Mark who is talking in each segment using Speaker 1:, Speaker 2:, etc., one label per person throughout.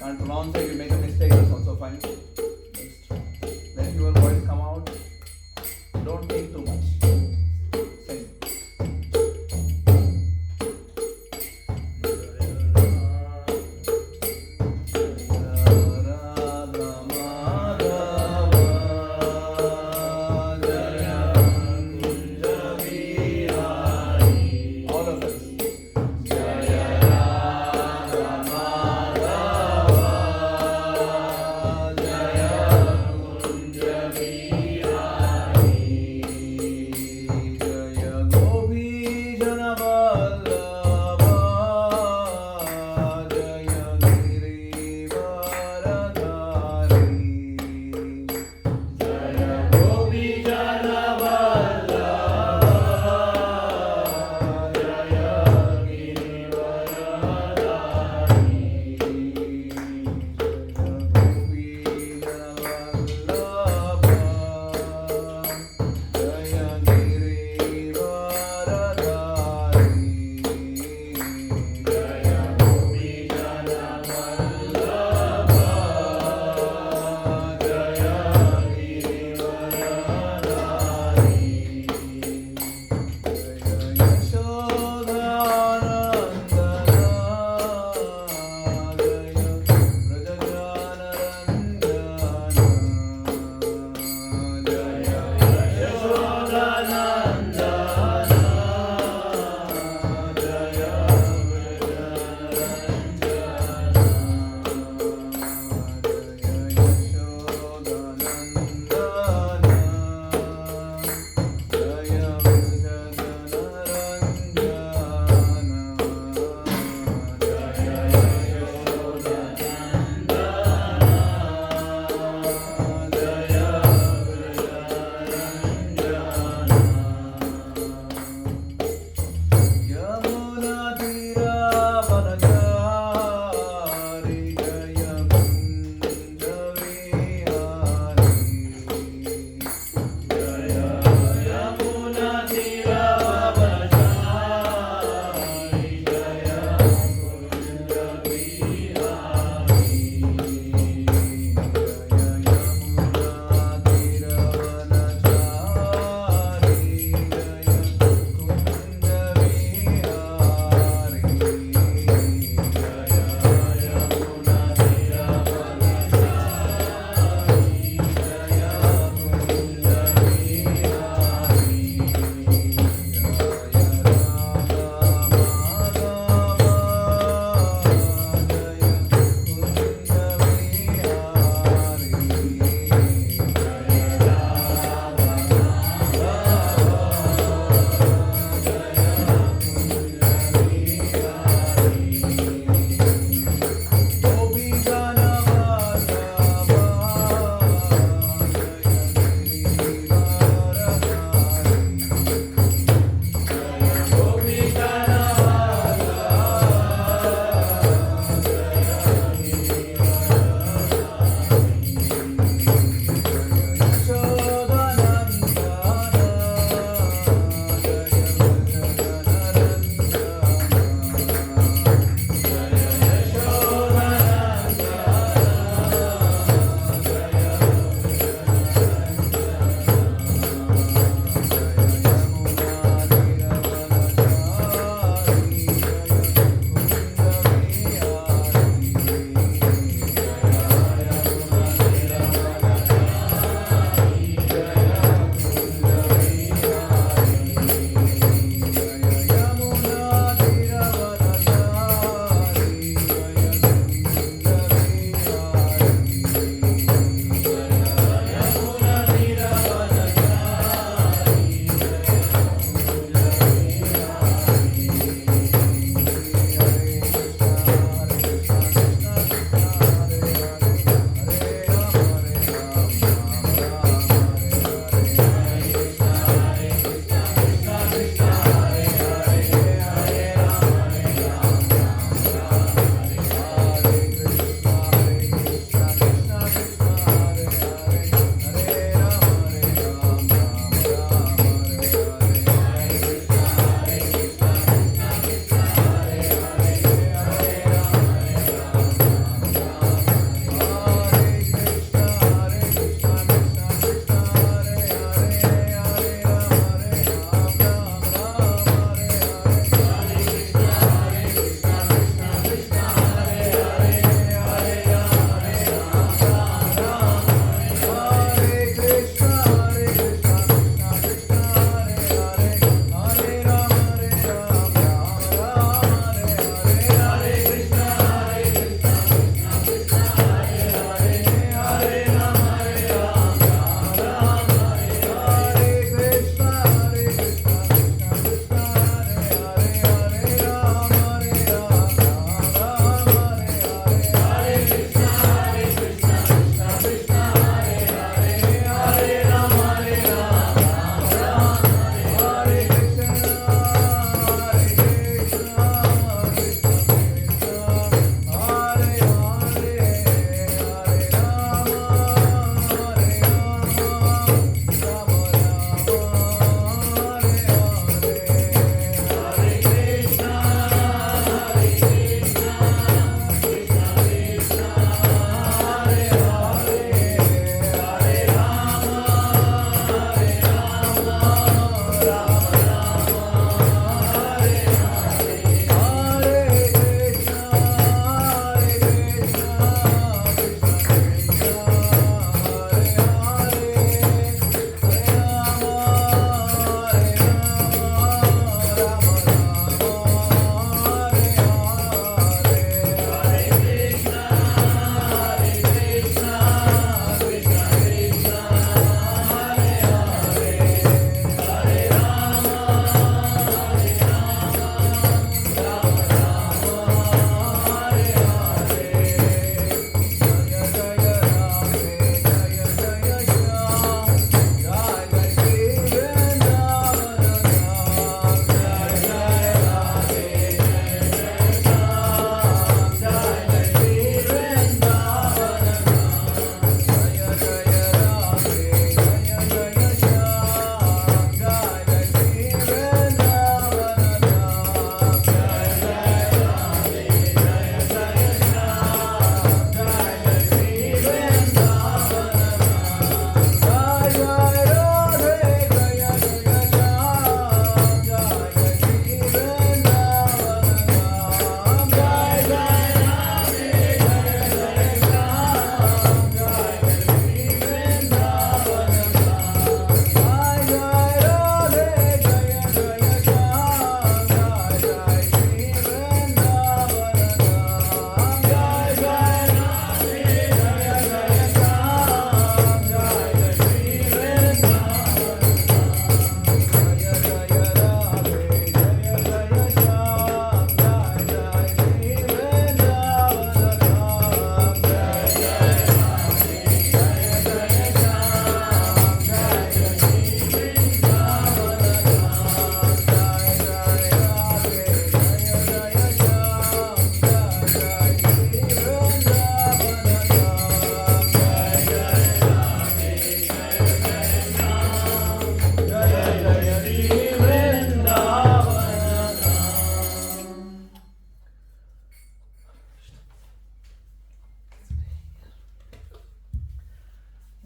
Speaker 1: Can't pronounce it, you make a mistake, that's also fine. Just let your voice come out. Don't think too much. Sing. All of us. Jaya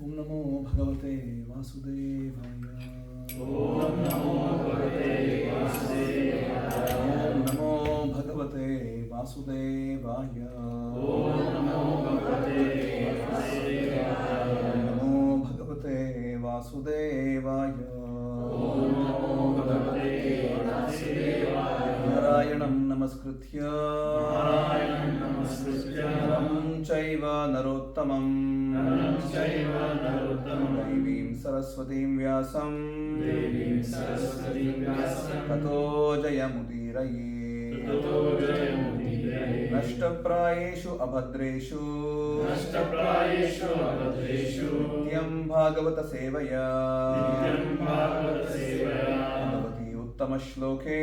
Speaker 1: Om Namo Bhagavate Vasudevaya.
Speaker 2: Om Namo Bhagavate Vasudevaya.
Speaker 1: Om Namo Bhagavate Vasudevaya.
Speaker 2: Om Namo Bhagavate Vasudevaya.
Speaker 1: Om Namo Bhagavate Vasudevaya.
Speaker 2: Om Namo Bhagavate Vasudevaya.
Speaker 1: Narayanam Namaskritya
Speaker 2: Narayanam Namaskritya
Speaker 1: Naram Chaiva Narottamam
Speaker 2: Naram Chaiva Narottamam
Speaker 1: Devim Saraswatim Vyasam
Speaker 2: Devim Saraswatim Vyasam
Speaker 1: Tato Jayamudiraye
Speaker 2: Tato Jayamudiraye
Speaker 1: Nashtaprayeshu Abhadreshu
Speaker 2: Nashtaprayeshu Abhadreshu
Speaker 1: Nityam Bhagavata Sevaya
Speaker 2: Nityam Bhagavata Sevaya
Speaker 1: Bhagavati Uttama Shloke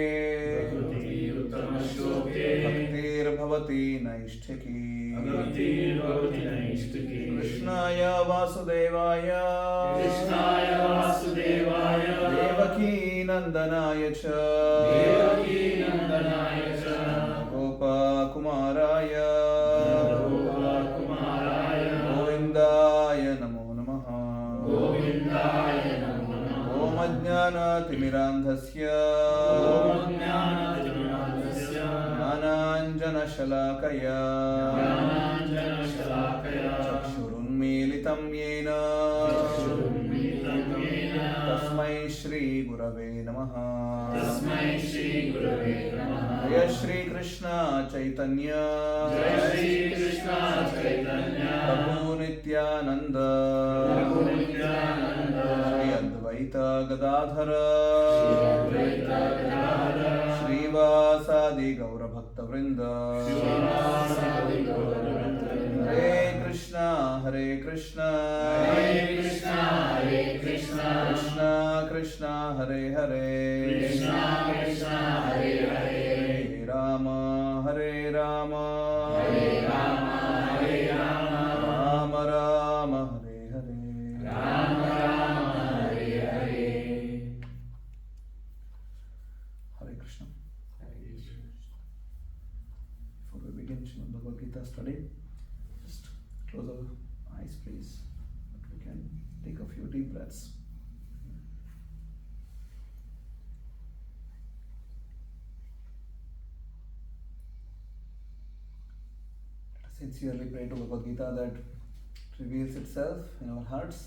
Speaker 2: Bhagavati Uttama Shloke
Speaker 1: Bhaktir Bhavati Naishtiki
Speaker 2: Bhagavati Bhavati Naishtiki
Speaker 1: Krishnaya Vasudevaya
Speaker 2: Krishnaya Vasudevaya
Speaker 1: Devaki Nandanaya Cha
Speaker 2: Devaki Nandanaya Cha
Speaker 1: Gopa Kumaraya
Speaker 2: Gopa Kumaraya
Speaker 1: Govindaya Namo Namaha
Speaker 2: Govindaya Namo Namaha
Speaker 1: Om Ajnana Timirandhasya
Speaker 2: Om Jnana-timirandhasya
Speaker 1: Jnananjana Shalakaya
Speaker 2: Jnananjana Shalakaya
Speaker 1: Chakshurunmilitam Yena
Speaker 2: Chakshurunmilitam Yena
Speaker 1: Tasmai Shri Gurave Namaha
Speaker 2: Tasmai Shri Gurave Namaha
Speaker 1: Jaya Shri Krishna Chaitanya
Speaker 2: Jai Shri Krishna Chaitanya
Speaker 1: Prabhu Nityananda
Speaker 2: Prabhu Nityananda
Speaker 1: Shri Advaita Gadadhara
Speaker 2: Shri Advaita Gadadhara
Speaker 1: Shri Vasadi Gaura Bhakta Vrinda
Speaker 2: Srivasadi Gaura
Speaker 1: Hare Krishna Hare Krishna
Speaker 2: Hare Krishna Hare Krishna
Speaker 1: Krishna Krishna Hare Hare
Speaker 2: Krishna Krishna Hare Hare
Speaker 1: Hare Rama Hare Rama
Speaker 2: Hare Rama Hare Rama
Speaker 1: Rama Rama Hare Hare
Speaker 2: Rama Rama Hare Hare
Speaker 1: Hare Krishna. Before we begin Srimad Bhagavad Gita study, just close our eyes, please. That we can take a few deep breaths. Let us sincerely pray to Bhagavad Gita that it reveals itself in our hearts.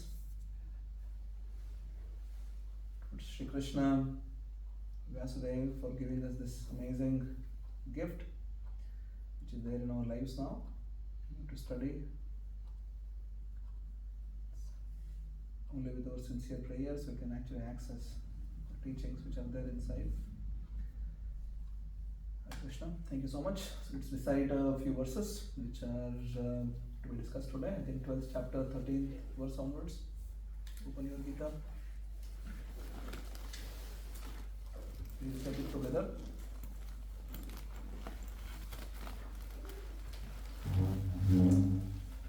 Speaker 1: Lord Shri Krishna, Vasudeva, for giving us this amazing gift which is there in our lives now to study. Only with our sincere prayers we can actually access the teachings which are there inside. Hare Krishna, thank you so much. So let's recite a few verses which are to be discussed today. I think 12th chapter, 13th verse onwards. Open your Gita. Please recite it together.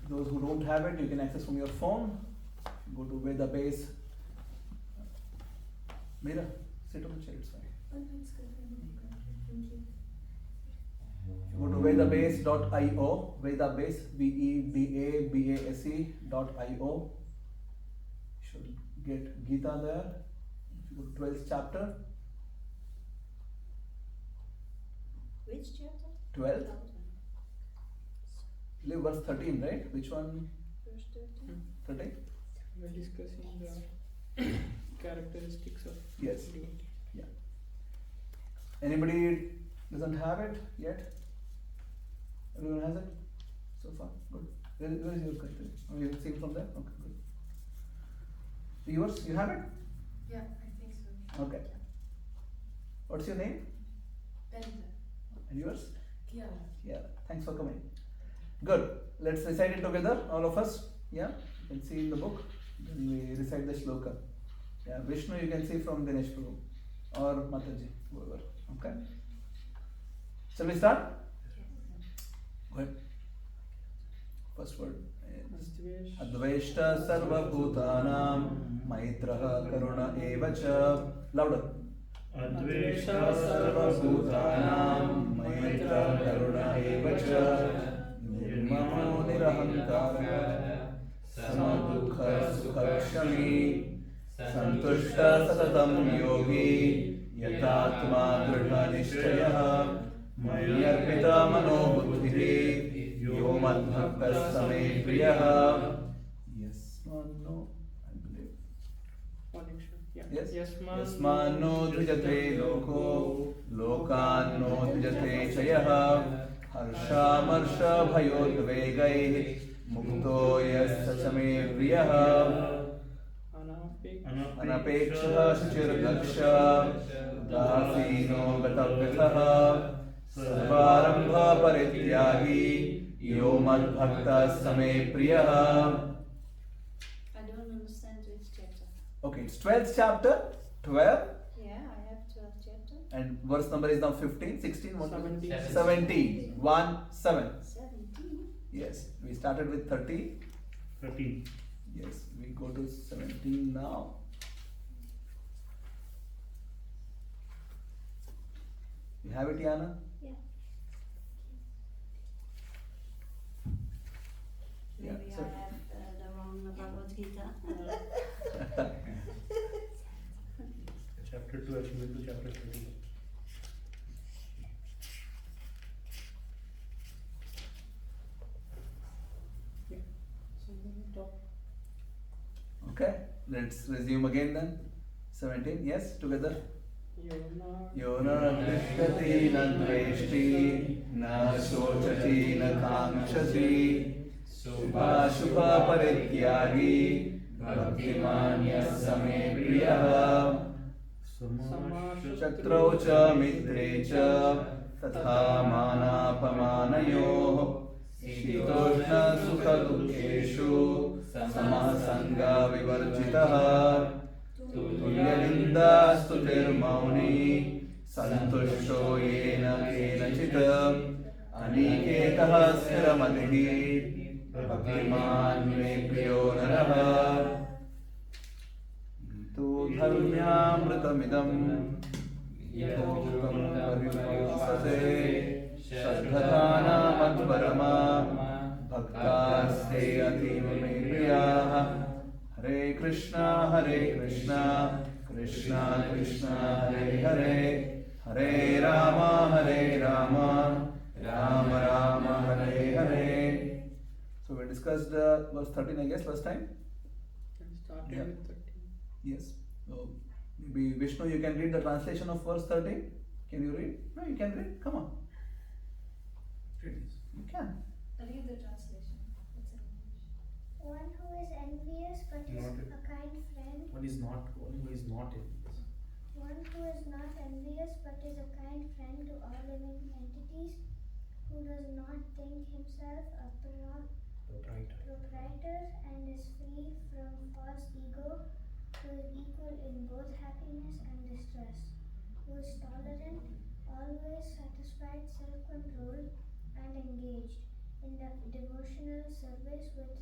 Speaker 1: Those who don't have it, you can access from your phone. Go to Veda base. Meera, sit on the chair, it's fine. Go to vedabase.io, vedabase, vedabase.io. You should get Gita there. If you go to 12th chapter,
Speaker 3: Which chapter?
Speaker 1: 12th, live verse 13, right? Which one?
Speaker 3: Verse 13.
Speaker 1: 13?
Speaker 4: We're discussing the characteristics of
Speaker 1: Yes.
Speaker 4: divinity.
Speaker 1: Anybody doesn't have it yet? Everyone has it? So far? Good. Where is your country? Oh, you've seen from there? Okay, good. Yours, you have it?
Speaker 3: Yeah, I think so.
Speaker 1: Okay. What's your name?
Speaker 3: Benita.
Speaker 1: And yours?
Speaker 3: Kiara.
Speaker 1: Yeah, thanks for coming. Good. Let's recite it together, all of us. Yeah, you can see in the book. Then we recite the shloka. Yeah, Vishnu you can see from Dinesh Prabhu or Mataji, whoever. Okay. Shall we start? Go ahead. First word.
Speaker 4: Astvesh.
Speaker 1: Adveshta sarva bhutanam maitraha karuna evacha. Louder.
Speaker 2: Advesha
Speaker 1: सर्वभूतानां मैत्र करुण एव च निर्ममो निरहङ्कारः समदुःखः क्षमी संतुष्ट सततं योगी यतात्मा दृढनिश्चयः मयि अर्पिता मनोबुद्धिः यो मद्भक्तः स मे प्रियः. Yes, no, I believe.
Speaker 4: Connection. Yeah.
Speaker 1: Yes.
Speaker 4: Yasman.
Speaker 1: यस्मान्नो द्विजते लोको लोकान्नो द्विजते च यः हर्षामर्षभयोद्वेगैः मुक्तो यस्य च मे प्रियः. अनपेक्षः शुचिर्दक्षः उदासीनो गतव्यथः सर्वारम्भ परित्यागी यो मद्भक्तः स मे प्रियः.
Speaker 3: I don't understand which chapter.
Speaker 1: Okay, it's 12th chapter, 12,
Speaker 3: Yeah, I have 12 chapter.
Speaker 1: and verse number is now 15, 16, what was it?
Speaker 4: 17.
Speaker 1: 17, 1, 7.
Speaker 3: 17.
Speaker 1: Yes, we started with 30.
Speaker 2: 13.
Speaker 1: Yes, we go to 17 now. You have it, Yana?
Speaker 3: Yeah.
Speaker 1: Yeah,
Speaker 5: Maybe
Speaker 1: so-
Speaker 5: I have the wrong Bhagavad Gita.
Speaker 2: Chapter 2 actually to chapter 13.
Speaker 4: So top.
Speaker 1: Okay, let's resume again then. 17, yes, together.
Speaker 4: Yona.
Speaker 1: यो न तिष्ठति न द्वेष्टि न शोचति न काङ्क्षति शुभाशुभपरित्यागी भक्तिमान् यः स मे प्रियः. शत्रौ च मित्रे च तथा मानापमानयोः शीतोष्णसुखदुःखेषु समः सङ्गविवर्जितः तुल्यनिन्दास्तुतिर्मौनी सन्तुष्टो येन केनचित् अनिकेतः स्थिरमतिः भक्तिमान् मे प्रियो नरः. तु धर्म्यामृतमिदं यथोक्तं परिपोषते श्रद्धधानामध्वरमा भक्तास्ते अतीव मे प्रियाः. हरे Krishna Krishna Krishna Hare Hare Hare Ram Ram Ram Hare Hare. So we discussed verse 13, I guess, last time.
Speaker 4: And started
Speaker 1: Yeah.
Speaker 4: with 13.
Speaker 1: Yes. So maybe Vishnu, you can read the translation of verse 13. Can you read? No, you can read. Come on. You can.
Speaker 3: Read the translation. It's in English.
Speaker 6: One who is envious but is
Speaker 2: Not
Speaker 6: a kind friend.
Speaker 7: One who is not envious.
Speaker 6: One who is not envious but is a kind friend to all living entities. Who does not think himself a proprietor and is free from false ego. Who is equal in both happiness and distress. Who is tolerant, always satisfied, self-controlled, and engaged in the devotional service with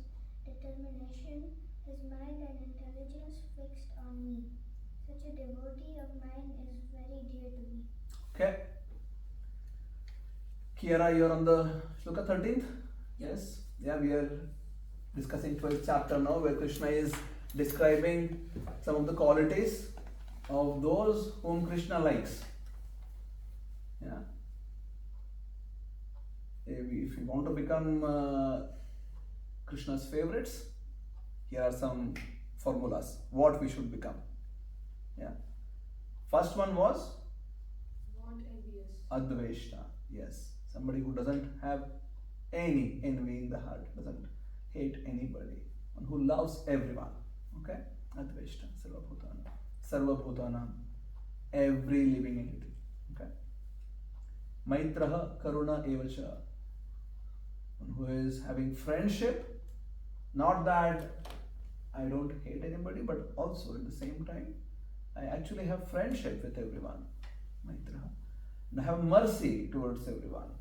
Speaker 6: determination, his mind and intelligence fixed on me. Such a devotee of mine is very dear to me.
Speaker 1: Okay. Kiara, you're on the Shloka 13th? Yes. Yeah, we are discussing 12th chapter now, where Krishna is describing some of the qualities of those whom Krishna likes. Yeah. If you want to become Krishna's favorites, here are some formulas what we should become. Yeah. First one was
Speaker 3: Not envious.
Speaker 1: Adveshta. Yes. Somebody who doesn't have any envy in the heart, doesn't hate anybody, and who loves everyone. Okay? Adveshta. Sarvabhutanam. Sarvabhutanam. Every living entity. Okay? Maitraha Karuna Evacha. One who is having friendship, not that I don't hate anybody, but also at the same time, I actually have friendship with everyone. Maitraha. And I have mercy towards everyone.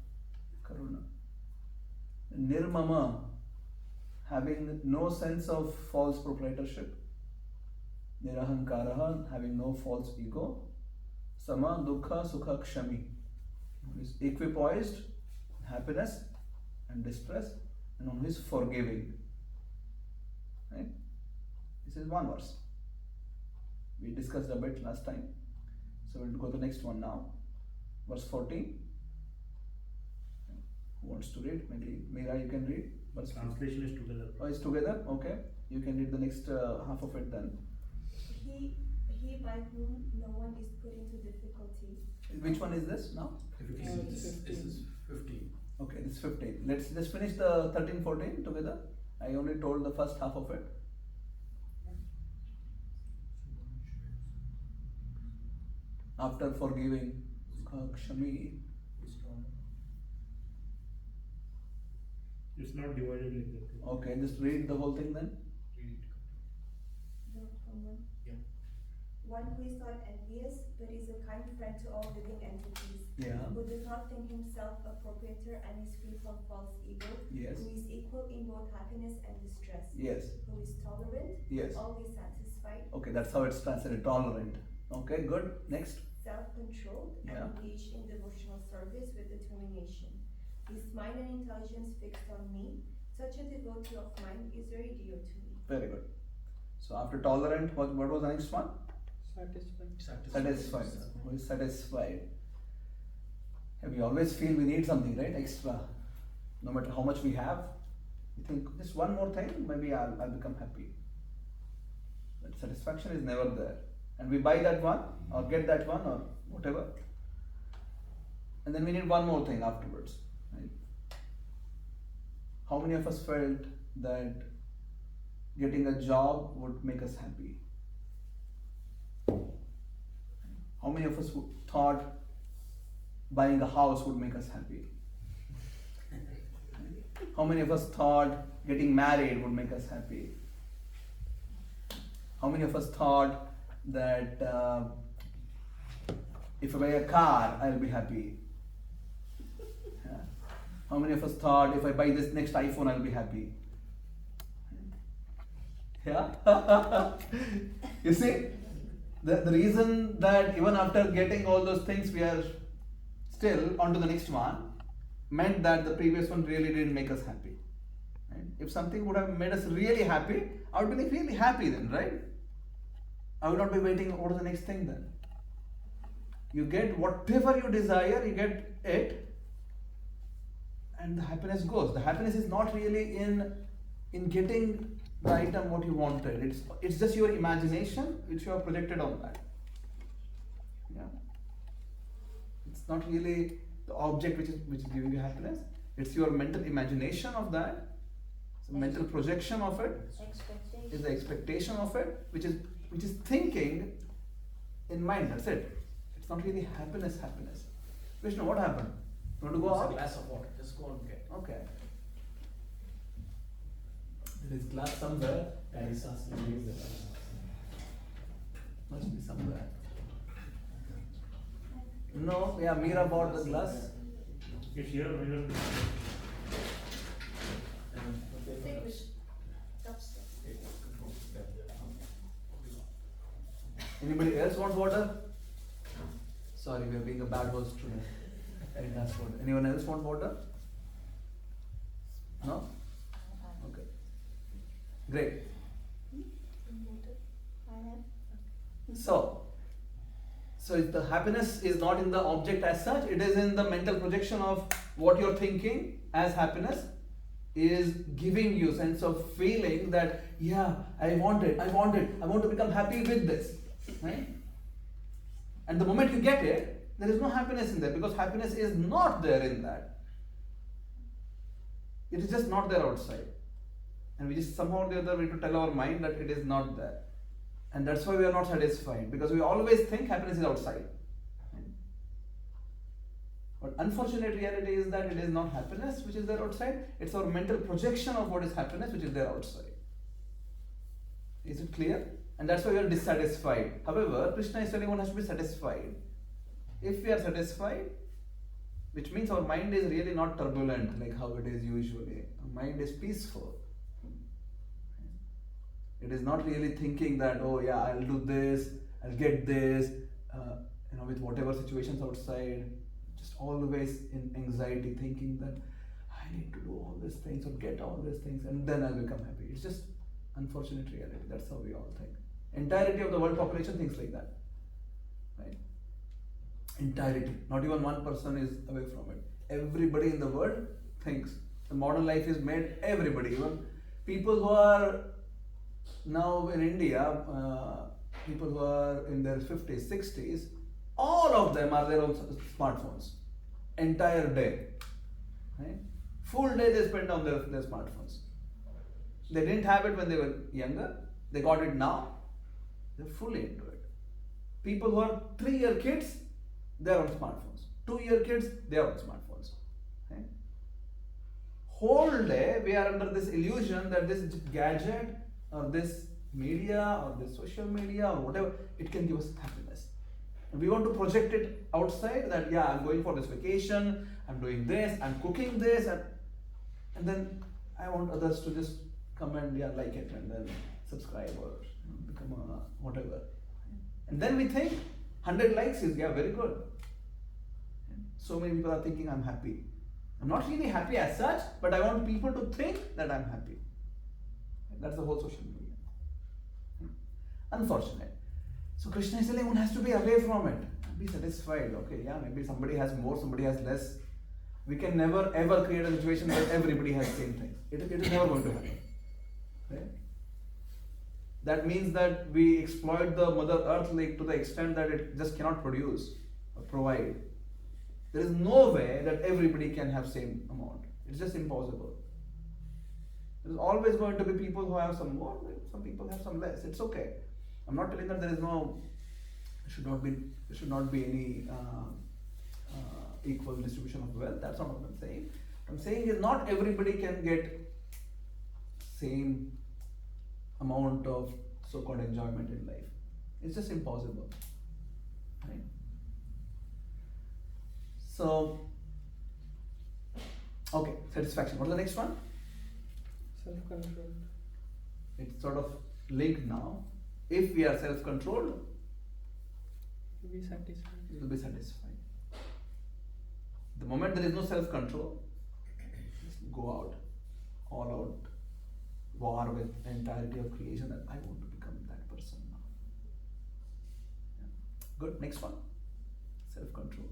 Speaker 1: Karuna. Nirmama, having no sense of false proprietorship. Nirahankaraha, having no false ego. Sama Dukha Sukha Kshami, who is equipoised in happiness and distress, and who is forgiving. Right? This is one verse. We discussed a bit last time. So we'll go to the next one now. Verse 14. Who wants to read? Maybe Meera, you can read. Verse
Speaker 2: Translation is together.
Speaker 1: Oh, it's together? Okay. You can read the next half of it then.
Speaker 7: He by whom no one is put into difficulty.
Speaker 1: Which one is this now?
Speaker 4: This is
Speaker 8: 15.
Speaker 1: Okay, this is 15. Let's just finish the 13, 14 together. I only told the first half of it. After forgiving, Kshami.
Speaker 2: It's not divided like that.
Speaker 1: Okay, just read the whole thing then.
Speaker 8: Yeah.
Speaker 7: One who is not envious, but is a kind friend to all living entities.
Speaker 1: Yeah.
Speaker 7: Who does not think himself a proprietor and is free from false ego.
Speaker 1: Yes.
Speaker 7: Who is equal in both happiness and distress.
Speaker 1: Yes.
Speaker 7: Who is tolerant.
Speaker 1: Yes.
Speaker 7: Always satisfied.
Speaker 1: Okay, that's how it's translated. Tolerant. Okay, good. Next.
Speaker 7: Self-controlled.
Speaker 1: Yeah.
Speaker 7: And engaged in devotional service with determination. His mind and intelligence fixed on me. Such a devotee of mine is very dear to me.
Speaker 1: Very good. So after tolerant, what was the next one?
Speaker 4: Satisfied.
Speaker 1: Satisfied. Who is satisfied? And we always feel we need something, right? Extra. No matter how much we have, we think just one more thing, maybe I'll become happy. But satisfaction is never there. And we buy that one or get that one or whatever. And then we need one more thing afterwards. Right? How many of us felt that getting a job would make us happy? How many of us thought buying a house would make us happy? How many of us thought getting married would make us happy? How many of us thought that if I buy a car, I'll be happy? Yeah. How many of us thought if I buy this next iPhone, I'll be happy? Yeah? You see? The reason that even after getting all those things, we are still on to the next one, meant that the previous one really didn't make us happy. Right? If something would have made us really happy, I would be like really happy then, right? I would not be waiting for the next thing then. You get whatever you desire, you get it, and the happiness goes. The happiness is not really in getting the item what you wanted. It's just your imagination which you have projected on that. Yeah. It's not really the object which is giving you happiness. It's your mental imagination of that. It's a mental projection of it.
Speaker 6: Expectation.
Speaker 1: Is the expectation of it, which is thinking in mind. That's it. It's not really happiness. Vishnu, what happened? You want to go
Speaker 8: It's a
Speaker 1: out?
Speaker 8: glass of water. Just go and get.
Speaker 1: Okay. There is glass somewhere.
Speaker 8: And it's asking to use it.
Speaker 1: Must be somewhere. No, yeah, Meera bought the glass.
Speaker 2: It's here, mirror.
Speaker 3: Take this upstairs.
Speaker 1: Anybody else want water? Sorry, we are being a bad host today. That's water. Anyone else want water? No? Okay. Great.
Speaker 3: I have.
Speaker 1: So the happiness is not in the object as such, it is in the mental projection of what you're thinking as happiness is giving you sense of feeling that, yeah, I want to become happy with this. Right? And the moment you get it, there is no happiness in there because happiness is not there in that. It is just not there outside. And we just somehow or the other need to tell our mind that it is not there. And that's why we are not satisfied, because we always think happiness is outside. But unfortunate reality is that it is not happiness which is there outside, it's our mental projection of what is happiness which is there outside. Is it clear? And that's why we are dissatisfied. However, Krishna is telling one has to be satisfied. If we are satisfied, which means our mind is really not turbulent like how it is usually. Our mind is peaceful. It is not really thinking that, oh yeah, I'll do this, I'll get this, with whatever situations outside, just always in anxiety, thinking that I need to do all these things or get all these things and then I'll become happy. It's just Unfortunate reality. That's how we all think. Entirety of the world population thinks like that. Right? Entirety. Not even one person is away from it. Everybody in the world thinks. The modern life is made everybody. Even people who are now in India, people who are in their 50s, 60s, all of them are their own smartphones. Entire day. Right? Full day they spend on their smartphones. They didn't have it when they were younger. They got it now. They're fully into it. People who are 3-year kids, they're on smartphones. 2-year kids, they're on smartphones. Okay? Whole day we are under this illusion that this gadget or this media or this social media or whatever, it can give us happiness. And we want to project it outside that, yeah, I'm going for this vacation, I'm doing this, I'm cooking this, and then I want others to just come and like it and then subscribe or become a whatever. And then we think 100 likes is very good. So many people are thinking I'm happy. I'm not really happy as such, but I want people to think that I'm happy. That's the whole social media. Unfortunate. So Krishna is telling one has to be away from it. Be satisfied. Okay, yeah, maybe somebody has more, somebody has less. We can never ever create a situation where everybody has same thing. It is never going to happen. Right? That means that we exploit the Mother Earth like to the extent that it just cannot produce or provide. There is no way that everybody can have same amount. It's just impossible. There's always going to be people who have some more, some people have some less. It's okay. I'm not telling that there should not be any equal distribution of wealth. That's not what I'm saying. I'm saying is not everybody can get same amount of so-called enjoyment in life. It's just impossible. Right? So, okay, satisfaction. What's the next one?
Speaker 4: Self-control.
Speaker 1: It's sort of linked now. If we are self-controlled,
Speaker 4: To be satisfied.
Speaker 1: we will be satisfied. The moment there is no self-control, just go out, all out, war with the entirety of creation that I want to become that person now. Yeah. Good, next one. Self-control.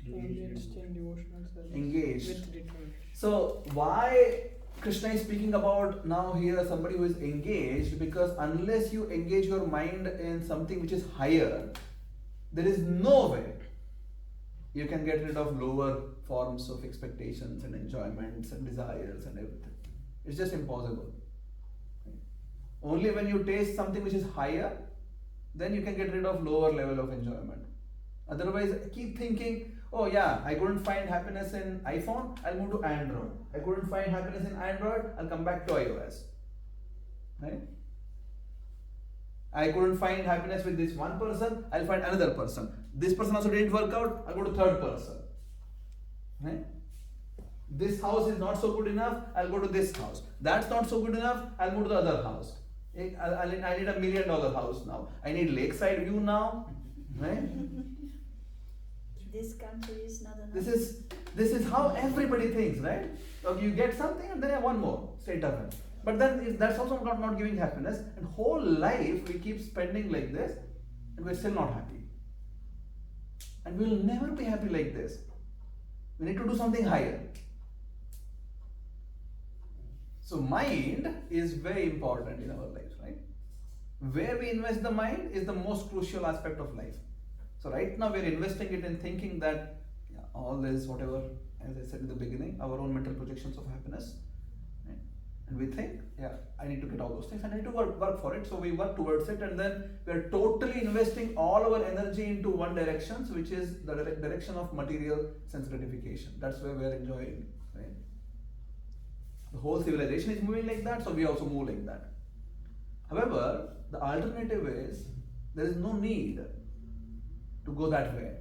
Speaker 4: Engaged in devotional service.
Speaker 1: Engaged.
Speaker 4: With determination.
Speaker 1: So why Krishna is speaking about now here somebody who is engaged? Because unless you engage your mind in something which is higher, there is no way you can get rid of lower forms of expectations and enjoyments and desires and everything. It's just impossible. Only when you taste something which is higher, then you can get rid of lower level of enjoyment. Otherwise, keep thinking, oh yeah, I couldn't find happiness in iPhone, I'll move to Android. I couldn't find happiness in Android, I'll come back to iOS. Right? I couldn't find happiness with this one person, I'll find another person. This person also didn't work out, I'll go to third person. Right? This house is not so good enough, I'll go to this house. That's not so good enough, I'll move to the other house. I need $1 million house now. I need lakeside view now. Right?
Speaker 5: This country is not enough.
Speaker 1: This is how everybody thinks, right? So you get something and then you have one more straight away. But then that's also not giving happiness. And whole life we keep spending like this and we're still not happy. And we'll never be happy like this. We need to do something higher. So mind is very important in our lives, right? Where we invest the mind is the most crucial aspect of life. So right now we're investing it in thinking that all this, whatever, as I said in the beginning, our own mental projections of happiness. Right? And we think, I need to get all those things and I need to work for it. So we work towards it and then we're totally investing all our energy into one direction, which is the direction of material sense gratification. That's where we're enjoying, right? The whole civilization is moving like that, so we also move like that. However, the alternative is there is no need to go that way.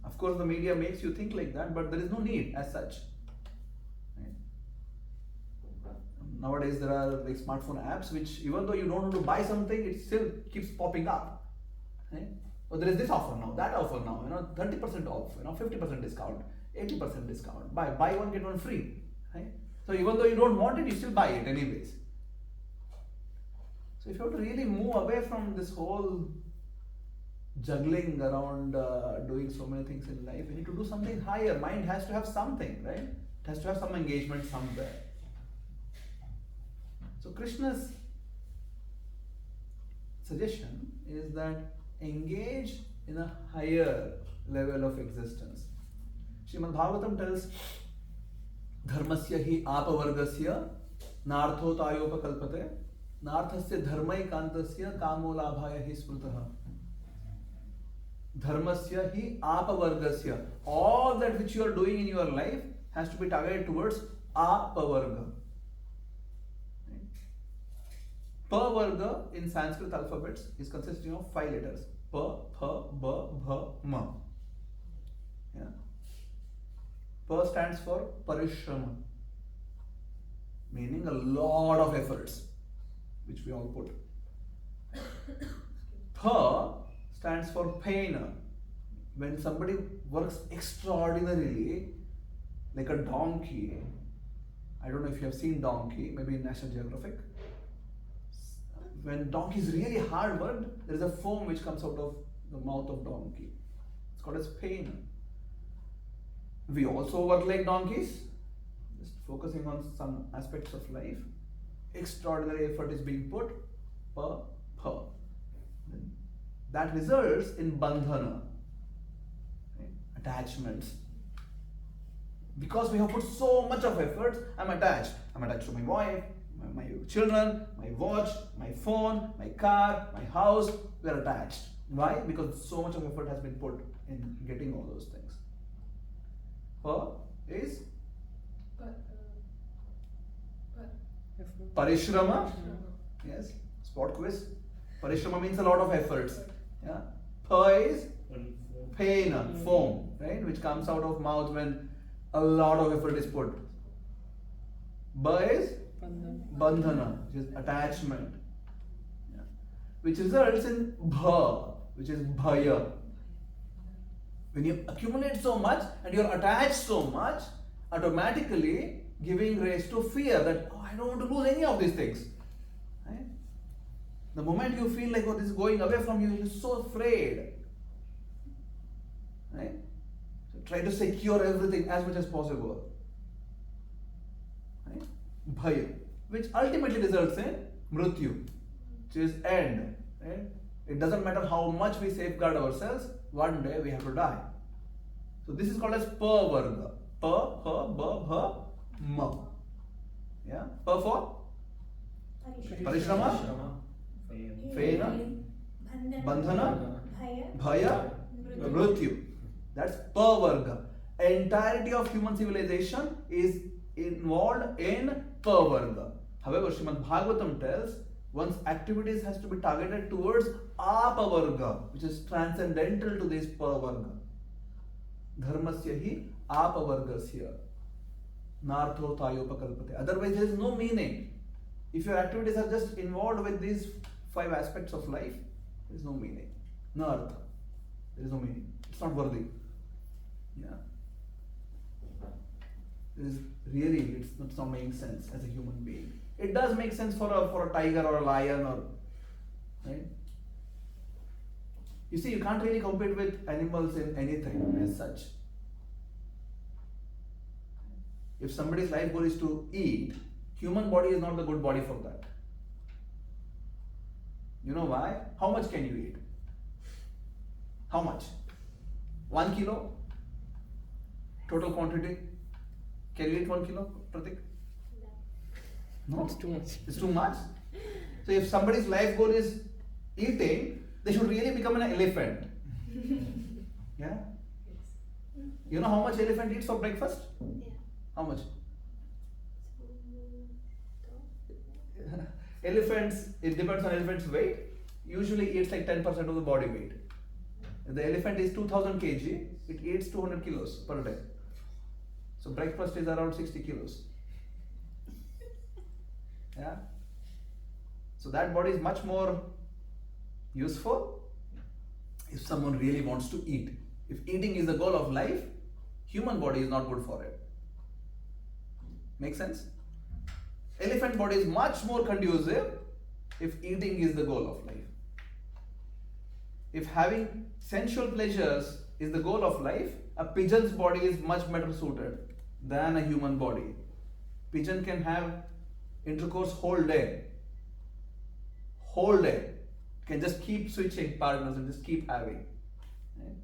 Speaker 1: Of course, the media makes you think like that, but there is no need as such. Right? Nowadays, there are like smartphone apps which, even though you don't want to buy something, it still keeps popping up. Right? Oh, there is this offer now, that offer now, 30% off, 50% discount, 80% discount. Buy one get one free. Right? So even though you don't want it, you still buy it anyways. So if you have to really move away from this whole juggling around doing so many things in life, you need to do something higher. Mind has to have something, right? It has to have some engagement somewhere. So Krishna's suggestion is that engage in a higher level of existence. Srimad Bhagavatam tells dharmasya hi apavargasya nartho tayopakalpate narthasya dharmaikantasya kamo labhaya hi smrutah. Dharmasya hi apavargasya. All that which you are doing in your life has to be targeted towards apavarga. Pavarga in Sanskrit alphabets is consisting of 5 letters. Pa, Pha, Ba, Bha, Ma. Yeah. Pa stands for Parishrama, meaning a lot of efforts, which we all put. Pha stands for pain. When somebody works extraordinarily, like a donkey. I don't know if you have seen donkey, maybe in National Geographic. When donkey is really hard worked, there is a foam which comes out of the mouth of donkey. It's called as pain. We also work like donkeys, just focusing on some aspects of life. Extraordinary effort is being put per. That results in bandhana, right? Attachments. Because we have put so much of effort, I'm attached. I'm attached to my wife, my children, my watch, my phone, my car, my house. We are attached. Why? Because so much of effort has been put in getting all those things. Pa is Parishrama. Yes. Spot quiz. Parishrama means a lot of efforts. Yeah. Pa is pain, foam, right? Which comes out of mouth when a lot of effort is put. Ba is bandhana, which is attachment. Yeah. Which results in bha, which is bhaya. When you accumulate so much and you're attached so much, automatically giving rise to fear that, oh, I don't want to lose any of these things. Right? The moment you feel like, oh, this is going away from you, you're so afraid. Right? So try to secure everything as much as possible. Right? Bhaya, which ultimately results in mrityu, which is end. Right? It doesn't matter how much we safeguard ourselves, one day we have to die. So this is called as pavarga. Pa, ha, ba, bha, ma. Yeah? Pa for parishrama, fena, bandhana, bhaya, mrityu. That's pavarga. Entirety of human civilization is involved in pavarga. However, Srimad Bhagavatam tells one's activities has to be targeted towards apavarga, which is transcendental to this pavarga. Dharmasya hi apavargasya nartho tayopakalpate. Otherwise, there is no meaning. If your activities are just involved with these 5 aspects of life, there is no meaning. No artha. There is no meaning. It's not worthy. Yeah. It is really, it's not making sense as a human being. It does make sense for a tiger or a lion, or right? You see, you can't really compete with animals in anything as such. If somebody's life goal is to eat, human body is not the good body for that. You know why? How much can you eat? How much? 1 kilo? Total quantity? Can you eat 1 kilo, Pratik? No?
Speaker 4: It's too much.
Speaker 1: It's too much? So if somebody's life goal is eating, they should really become an elephant. Yeah? You know how much elephant eats for breakfast?
Speaker 3: Yeah.
Speaker 1: How much? Elephants, it depends on elephant's weight. Usually eats like 10% of the body weight. If the elephant is 2000 kg, it eats 200 kilos per day. So breakfast is around 60 kilos. Yeah? So that body is much more useful if someone really wants to eat. If eating is the goal of life, human body is not good for it. Make sense? Elephant body is much more conducive if eating is the goal of life. If having sensual pleasures is the goal of life, a pigeon's body is much better suited than a human body. Pigeon can have intercourse whole day. Whole day. Can just keep switching partners and just keep having. Right?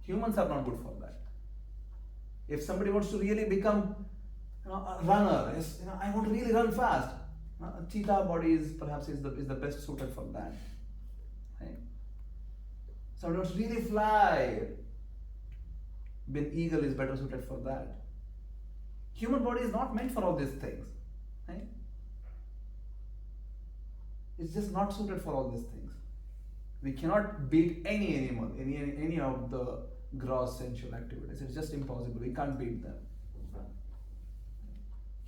Speaker 1: Humans are not good for that. If somebody wants to really become a runner, I want to really run fast. A cheetah body is the best suited for that. Right? Somebody wants to really fly. An eagle is better suited for that. Human body is not meant for all these things. Right? It's just not suited for all these things. We cannot beat any animal, any of the gross sensual activities. It's just impossible. We can't beat them.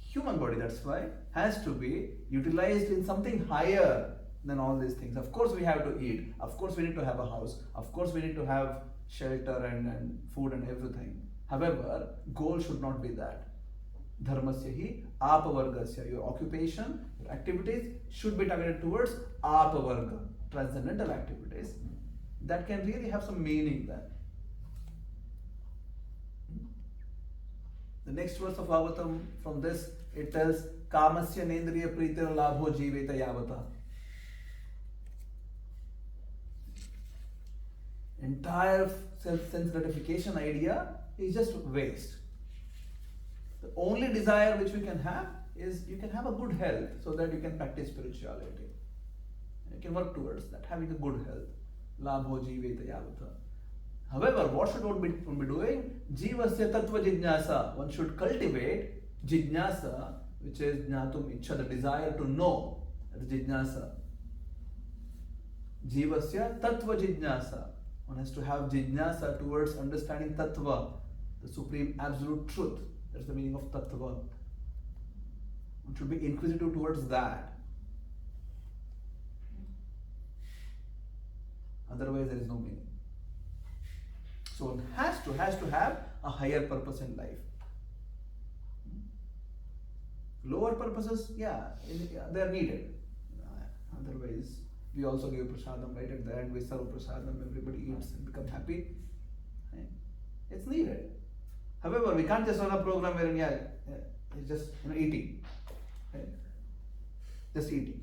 Speaker 1: Human body, that's why, has to be utilized in something higher than all these things. Of course we have to eat. Of course we need to have a house. Of course we need to have shelter and food and everything. However, goal should not be that. Dharmasya hi apavargasya. Your occupation, your activities should be targeted towards apavarga, transcendental activities that can really have some meaning then. The next verse of Avatam from this, it tells Kamasya nendriya pritir labho jiveta yavata. Entire self-sense gratification idea is just waste. The only desire which we can have is you can have a good health so that you can practice spirituality. You can work towards that, having a good health. Labho jiveta yavata. However, what should one be doing? Jivasya tattva jijnasa. One should cultivate jijnasa, which is jnatum ichha, the desire to know. That is jijnasa. Jivasya tattva jijnasa. One has to have jijnasa towards understanding tattva, the supreme absolute truth. That's the meaning of tattva. One should be inquisitive towards that. Otherwise, there is no meaning. So one has to have a higher purpose in life. Lower purposes, they are needed. Otherwise, we also give prasadam, right? At the end, we serve prasadam, everybody eats and become happy. Right? It's needed. However, we can't just run a program where it's just eating. Right? Just eating.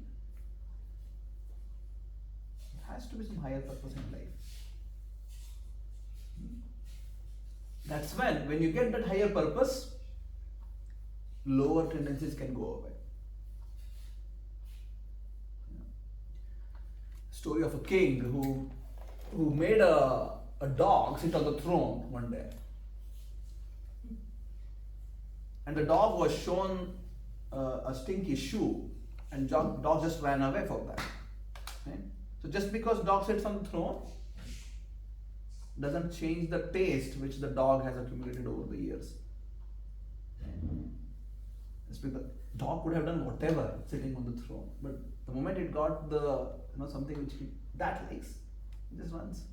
Speaker 1: There has to be some higher purpose in life. That's when you get that higher purpose, lower tendencies can go away. Story of a king who made a dog sit on the throne one day. And the dog was shown a stinky shoe, and dog just ran away from that. Right? So just because dog sits on the throne doesn't change the taste which the dog has accumulated over the years. Just because dog could have done whatever sitting on the throne, but the moment it got the something which that likes, it just runs.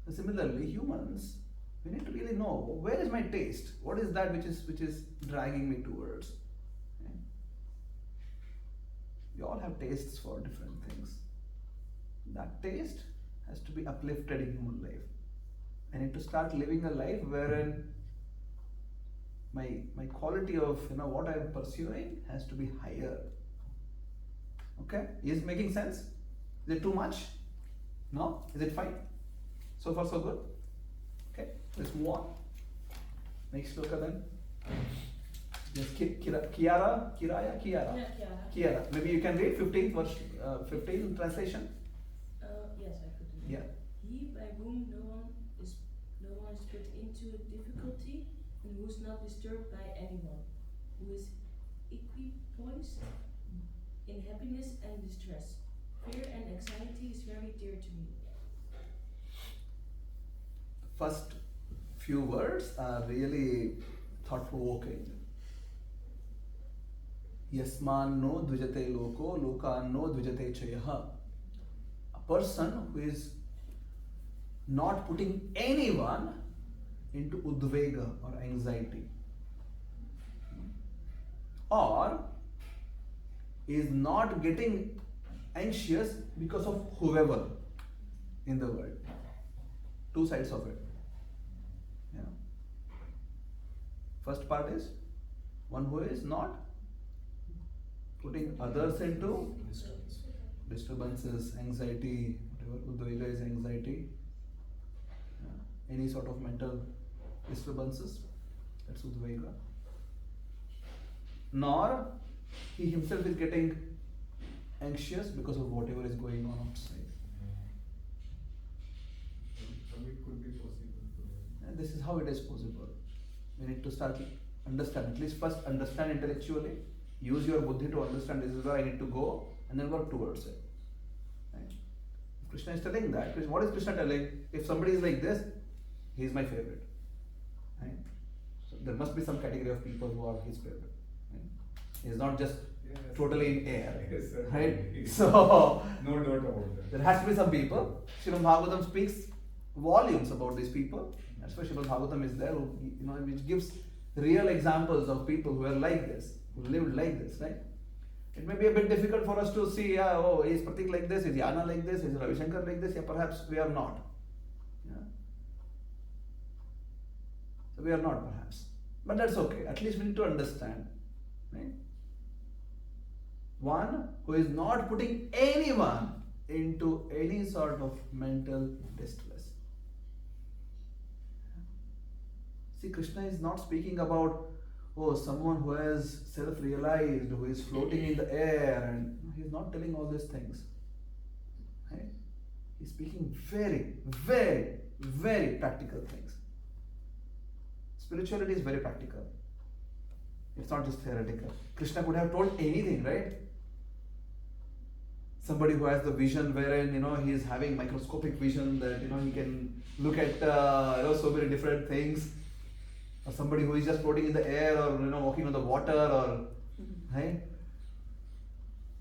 Speaker 1: So similarly, humans, we need to really know where is my taste. What is that which is dragging me towards? Okay? We all have tastes for different things. That taste has to be uplifted in human life. I need to start living a life wherein my quality of what I am pursuing has to be higher. Okay? Is it making sense? Is it too much? No? Is it fine? So far so good? Okay, let's move on. Next sloka then. Yes, Kiara.
Speaker 5: Yeah,
Speaker 1: Kiara. Maybe you can read 15th verse, 15 translation.
Speaker 5: Yes, I could do that.
Speaker 1: Yeah.
Speaker 5: He by whom no one is put into difficulty, and who is not disturbed by anyone, who is equipoised in happiness and distress. Fear and anxiety is very dear to me.
Speaker 1: First few words are really thought-provoking. Yasman no dvijate loko, loka no dvijate chayaha. A person who is not putting anyone into udvega or anxiety, or is not getting anxious because of whoever in the world. Two sides of it. Yeah. First part is one who is not putting others into disturbances, anxiety, whatever Udvega is anxiety, any sort of mental disturbances, that's Udvega. Nor he himself is getting anxious because of whatever is going on outside.
Speaker 9: It could be possible to.
Speaker 1: And this is how it is possible. We need to start understand, at least first understand intellectually, use your buddhi to understand this is where I need to go, and then work towards it. Right? If Krishna is telling that, what is Krishna telling? If somebody is like this, he is my favorite. Right? So there must be some category of people who are his favorite. Right? He is not just totally in air.
Speaker 9: Yes, sir.
Speaker 1: Right? So
Speaker 9: No doubt about that.
Speaker 1: there has to be some people. Srimad Bhagavatam speaks volumes about these people. That's why Srimad Bhagavatam is there, who, which gives real examples of people who are like this, who lived like this, right? It may be a bit difficult for us to see, is Pratik like this, is Yana like this, is Ravi Shankar like this, perhaps we are not. Yeah. So we are not perhaps. But that's okay, at least we need to understand. Right? One who is not putting anyone into any sort of mental distress. See, Krishna is not speaking about someone who has self-realized, who is floating in the air, and he is not telling all these things. Right? He is speaking very, very, very practical things. Spirituality is very practical. It's not just theoretical. Krishna could have told anything, right? Somebody who has the vision wherein he is having microscopic vision that he can look at so many different things. Or somebody who is just floating in the air, or walking on the water, or right?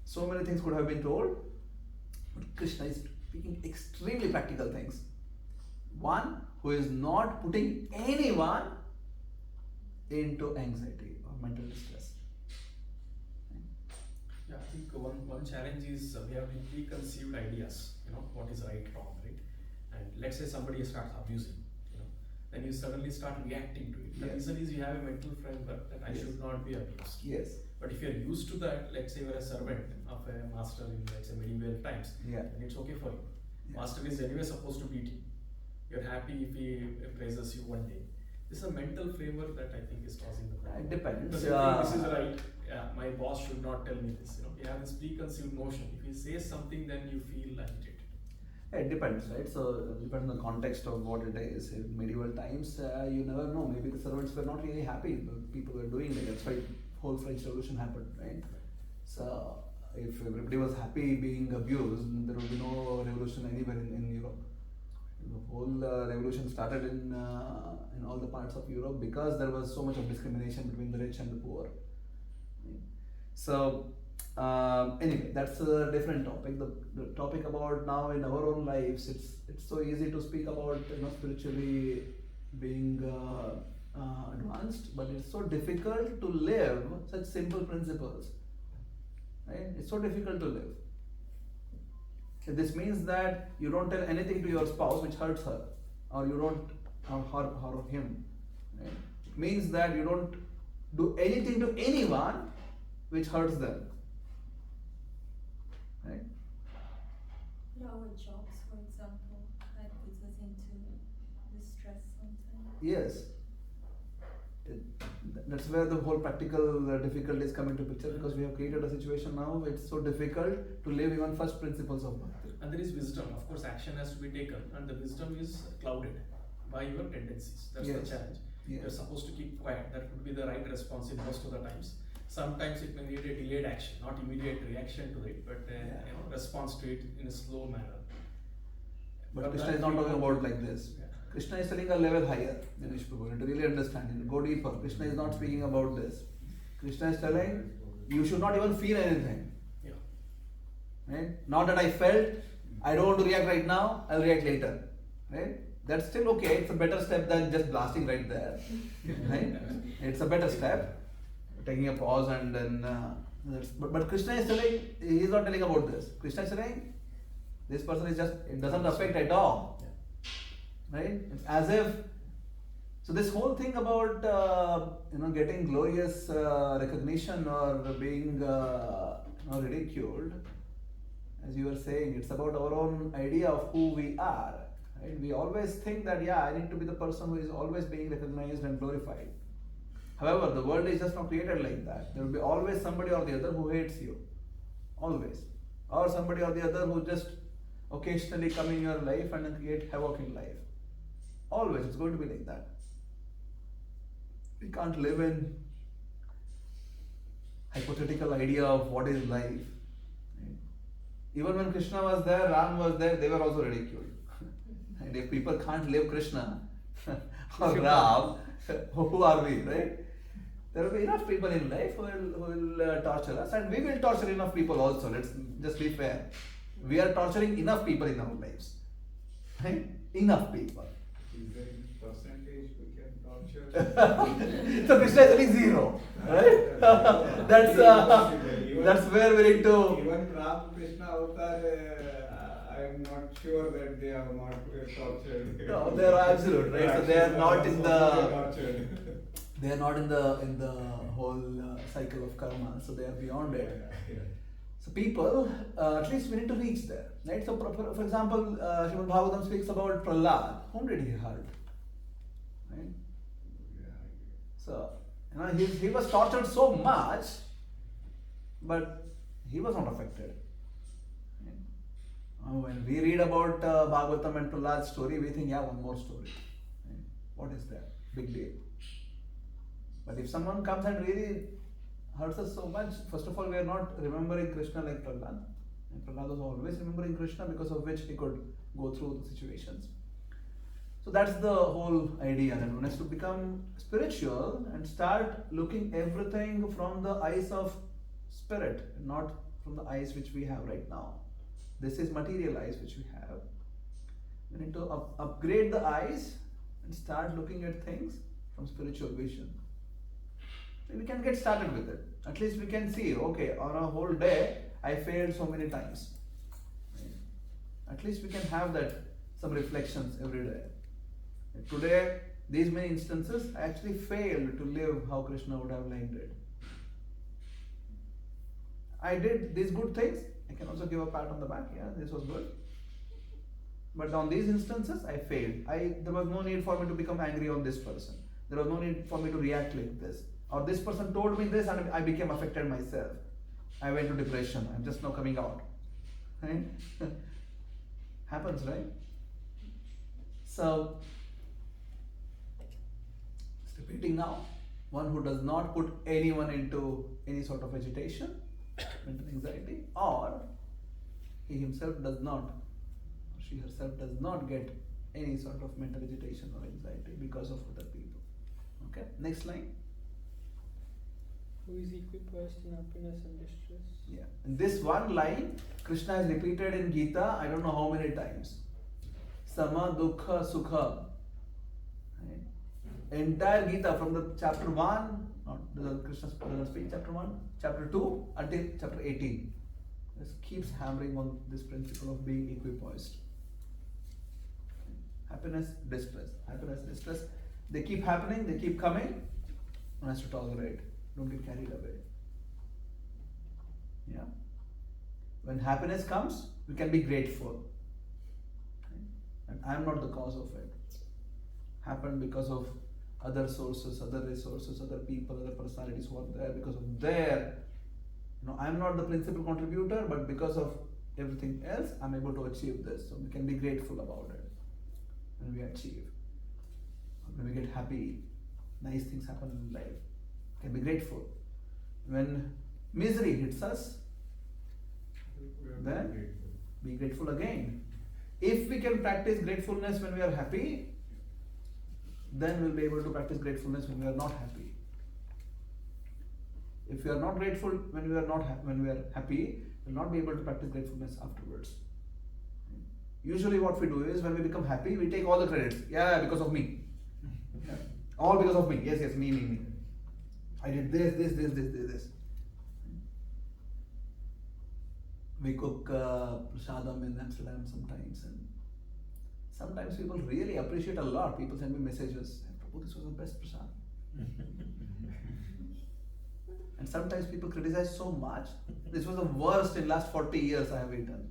Speaker 1: So many things could have been told, but Krishna is speaking extremely practical things. One who is not putting anyone into anxiety or mental distress.
Speaker 8: Yeah, I think one challenge is we have preconceived ideas. What is right, wrong, right? And let's say somebody starts abusing. Then you suddenly start reacting to it. The reason is you have a mental framework that I should not be abused.
Speaker 1: Yes.
Speaker 8: But if you're used to that, let's say you're a servant of a master in, let's say, medieval times, then it's okay for you.
Speaker 1: Yeah.
Speaker 8: Master is anyway supposed to beat you. You're happy if he praises you one day. This is a mental framework that I think is causing the problem.
Speaker 1: It depends.
Speaker 8: Because you think this is right. Yeah, my boss should not tell me this. You have this preconceived notion. If he says something, then you feel agitated.
Speaker 1: It depends, right? So it depends on the context of what it is. In medieval times, you never know. Maybe the servants were not really happy. But people were doing it. That's why whole French Revolution happened, right? So if everybody was happy being abused, there would be no revolution anywhere in Europe. The whole revolution started in all the parts of Europe because there was so much of discrimination between the rich and the poor. So anyway, that's a different topic. The topic about now in our own lives, it's so easy to speak about spiritually being advanced, but it's so difficult to live such simple principles. Right? It's so difficult to live. This means that you don't tell anything to your spouse which hurts her, or you don't or him. Right? It means that you don't do anything to anyone which hurts them. Right?
Speaker 7: Our jobs, for example, that puts us into distress sometimes.
Speaker 1: Yes. That's where the whole practical difficulties come into picture, because we have created a situation now it's so difficult to live even first principles of Bhakti.
Speaker 8: And there is wisdom. Of course, action has to be taken, and the wisdom is clouded by your tendencies. That's the challenge.
Speaker 1: Yes.
Speaker 8: You're supposed to keep quiet. That would be the right response in most of the times. Sometimes it may need a delayed action, not immediate reaction to it, but response to it in a slow manner.
Speaker 1: But Krishna is not talking about like this.
Speaker 8: Yeah.
Speaker 1: Krishna is telling a level higher than Ishprabhu. You have to really understand it. Go deeper. Krishna is not speaking about this. Krishna is telling you should not even feel anything.
Speaker 8: Yeah.
Speaker 1: Right? Not that I felt, I don't want to react right now, I'll react later. Right? That's still okay. It's a better step than just blasting right there. Right? It's a better step. Taking a pause and then But Krishna is telling, he is not telling about this. Krishna is saying, this person is just, it doesn't affect at all. Right? It's as if, so this whole thing about, getting glorious recognition or being ridiculed, as you were saying, it's about our own idea of who we are. Right? We always think that, I need to be the person who is always being recognized and glorified. However, the world is just not created like that. There will be always somebody or the other who hates you. Always. Or somebody or the other who just occasionally come in your life and create havoc in life. Always. It's going to be like that. We can't live in hypothetical idea of what is life. Right? Even when Krishna was there, Ram was there, they were also ridiculed. And if people can't live Krishna or Ram, who are we, right? There will be enough people in life who will torture us, and we will torture enough people also. Let's just be fair. We are torturing enough people in our lives. Right? Enough people.
Speaker 9: Is there any percentage we can torture?
Speaker 1: So Krishna is telling zero. Right? That's where we need to.
Speaker 9: Even Ram Krishna Avatar, I am not sure that they are not tortured.
Speaker 1: No, they are absolute, right? So they are not in the.
Speaker 9: tortured.
Speaker 1: They are not in the whole cycle of karma. So they are beyond it.
Speaker 9: Yeah.
Speaker 1: So people, at least we need to reach there, right? So for example, Srimad Bhagavatam speaks about Prahlad. Whom did he hurt? Right? So he was tortured so much, but he was not affected. Right? When we read about Bhagavatam and Prahlad's story, we think, one more story. Right? What is that? Big deal. But if someone comes and really hurts us so much, first of all, we are not remembering Krishna like Prahlad. And Prahlad was always remembering Krishna, because of which he could go through the situations. So that's the whole idea. And one has to become spiritual and start looking everything from the eyes of spirit, not from the eyes which we have right now. This is material eyes which we have. We need to upgrade the eyes and start looking at things from spiritual vision. We can get started with it. At least we can see, okay, on a whole day, I failed so many times. Right? At least we can have that, some reflections every day. Today, these many instances, I actually failed to live how Krishna would have liked it. I did these good things. I can also give a pat on the back. This was good. But on these instances, I failed. There was no need for me to become angry on this person. There was no need for me to react like this. Or this person told me this and I became affected myself. I went to depression. I'm just now coming out. Right? Happens, right? So, repeating now, one who does not put anyone into any sort of agitation, mental anxiety, or he himself does not, or she herself does not get any sort of mental agitation or anxiety because of other people. Okay, next line.
Speaker 4: Who is equipoised in happiness and distress?
Speaker 1: Yeah, and this one line Krishna has repeated in Gita, I don't know how many times. Sama, Dukha, Sukha. Right? Entire Gita from the chapter 1, not Krishna doesn't speak chapter 1, chapter 2 until chapter 18. Just keeps hammering on this principle of being equipoised. Happiness, distress. Happiness, distress. They keep happening, they keep coming. One has to tolerate. Don't get carried away. Yeah. When happiness comes, we can be grateful. And I am not the cause of it. Happened because of other sources, other resources, other people, other personalities who are there. Because of their, I am not the principal contributor, but because of everything else, I am able to achieve this. So we can be grateful about it when we achieve. When we get happy, nice things happen in life. Can be grateful. When misery hits us, then be grateful again. If we can practice gratefulness when we are happy, then we'll be able to practice gratefulness when we are not happy. If we are not grateful when we are happy, we'll not be able to practice gratefulness afterwards. Usually what we do is when we become happy, we take all the credits. Yeah, because of me. Yeah. All because of me. Yes, me. I did this. We cook prasadam in Amsterdam sometimes, and sometimes people really appreciate a lot. People send me messages, Prabhu, this was the best prasad. And sometimes people criticize so much. This was the worst in last 40 years I have eaten.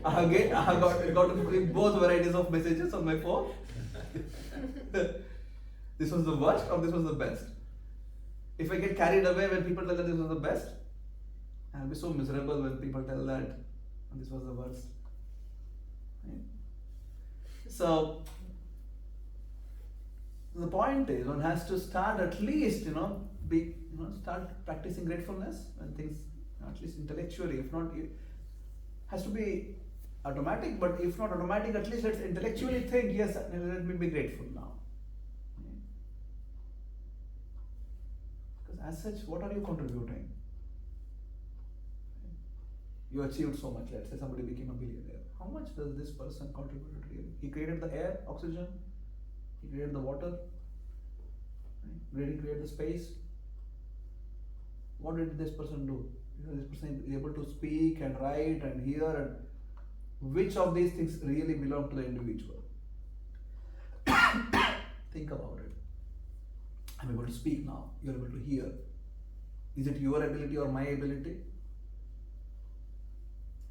Speaker 1: I have got both varieties of messages on my phone. This was the worst or this was the best. If I get carried away when people tell that this was the best, I'll be so miserable when people tell that this was the worst. Right? So the point is, one has to start at least, start practicing gratefulness when things, at least intellectually, if not, it has to be automatic, but if not automatic, at least let's intellectually think, yes, let me be grateful now. Because as such, what are you contributing? You achieved so much, let's say somebody became a billionaire. How much does this person contribute really? He created the air, oxygen, he created the water, right? He created the space. What did this person do? This person is able to speak and write and hear, and which of these things really belong to the individual? Think about it. I'm able to speak now, you're able to hear. Is it your ability or my ability?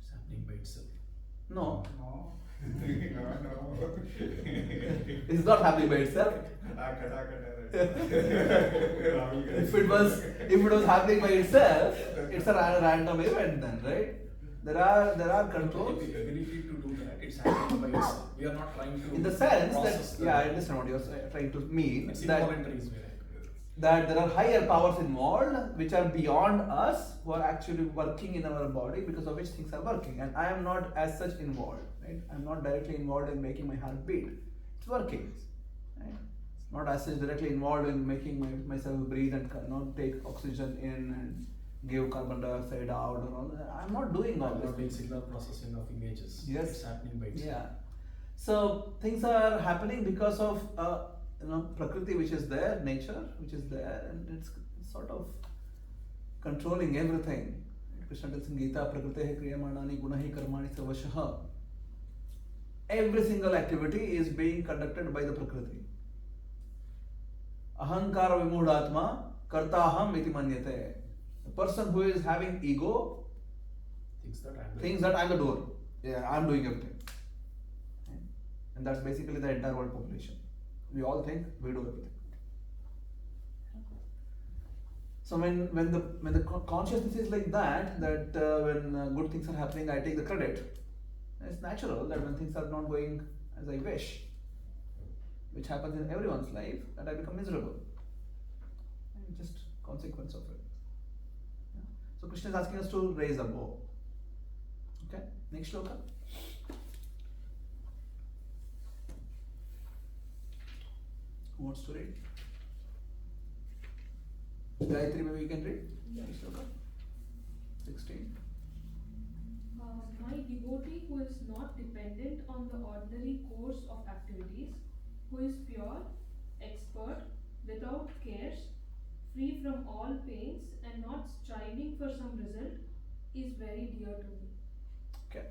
Speaker 8: It's happening by itself.
Speaker 1: No.
Speaker 9: No. No.
Speaker 1: It's not happening by itself. If it was happening by itself, it's a random event then, right? There are controls.
Speaker 8: The ability to do that, it's happening by itself. We are not trying to
Speaker 1: In the sense
Speaker 8: process
Speaker 1: that, I understand what you're trying to mean.
Speaker 8: It's
Speaker 1: That
Speaker 8: involuntary is where
Speaker 1: that there are higher powers involved which are beyond us, who are actually working in our body, because of which things are working, and I am not as such involved, right? I'm not directly involved in making my heart beat. It's working, right? Not as such directly involved in making myself breathe and not take oxygen in and give carbon dioxide out and all that. I'm not doing all
Speaker 8: I'm not doing
Speaker 1: this.
Speaker 8: signal processing of images.
Speaker 1: Yes.
Speaker 8: It's happening by itself.
Speaker 1: Yeah. So things are happening because of Prakriti, which is there, nature which is there, and it's sort of controlling everything. Krishna tells in Gita, Prakritehe kriyamanani gunahi karmani savashaha. Every single activity is being conducted by the Prakriti. Ahankara vimudhatma kartaham iti manyate. The person who is having ego thinks that I'm the doer. Yeah, I'm doing everything. And that's basically the entire world population. We all think we do everything. So when the consciousness is like that when good things are happening, I take the credit. It's natural that when things are not going as I wish, which happens in everyone's life, that I become miserable. And it's just consequence of it. Yeah. So Krishna is asking us to raise a bow. Okay, next shloka. Who wants to read? Gayatri, maybe you can read? Next shloka. 16.
Speaker 5: My devotee who is not dependent on the ordinary course of activities, who is pure, expert, without cares, free from all pains, and not striving for some result, is very dear to me.
Speaker 1: Okay.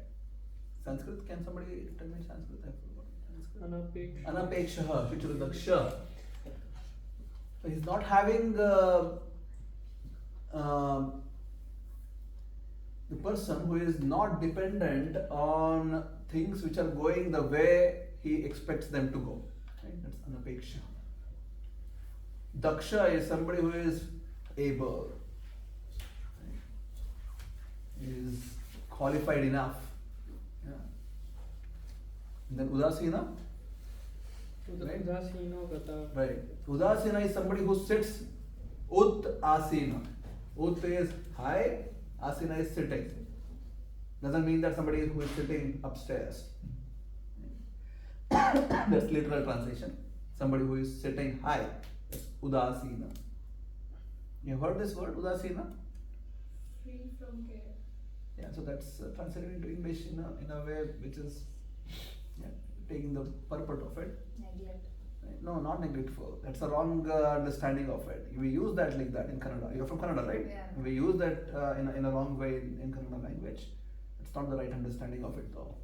Speaker 1: Sanskrit, can somebody tell me Sanskrit? I forgot. Sanskrit.
Speaker 4: Anapeksha.
Speaker 1: Anapekshaha, which is the ksha. So he's not having the person who is not dependent on things which are going the way he expects them to go. Right? That's anapeksha. Daksha is somebody who is able, right? Is qualified enough. Yeah. And then udasina. Right.
Speaker 4: Udasino gata.
Speaker 1: Right. Udasina is somebody who sits ut asina. Ut is high, asina is sitting. Doesn't mean that somebody who is sitting upstairs. That's literal translation. Somebody who is sitting high. That's udasina. You heard this word, udasina?
Speaker 5: Free from care.
Speaker 1: Yeah, so that's translated into English in a way which is taking the purport of it.
Speaker 3: Neglect.
Speaker 1: No, not neglectful. That's a wrong understanding of it. We use that like that in Kannada. You're from Kannada, right?
Speaker 3: Yeah.
Speaker 1: We use that in a wrong way in Kannada language. It's not the right understanding of it though.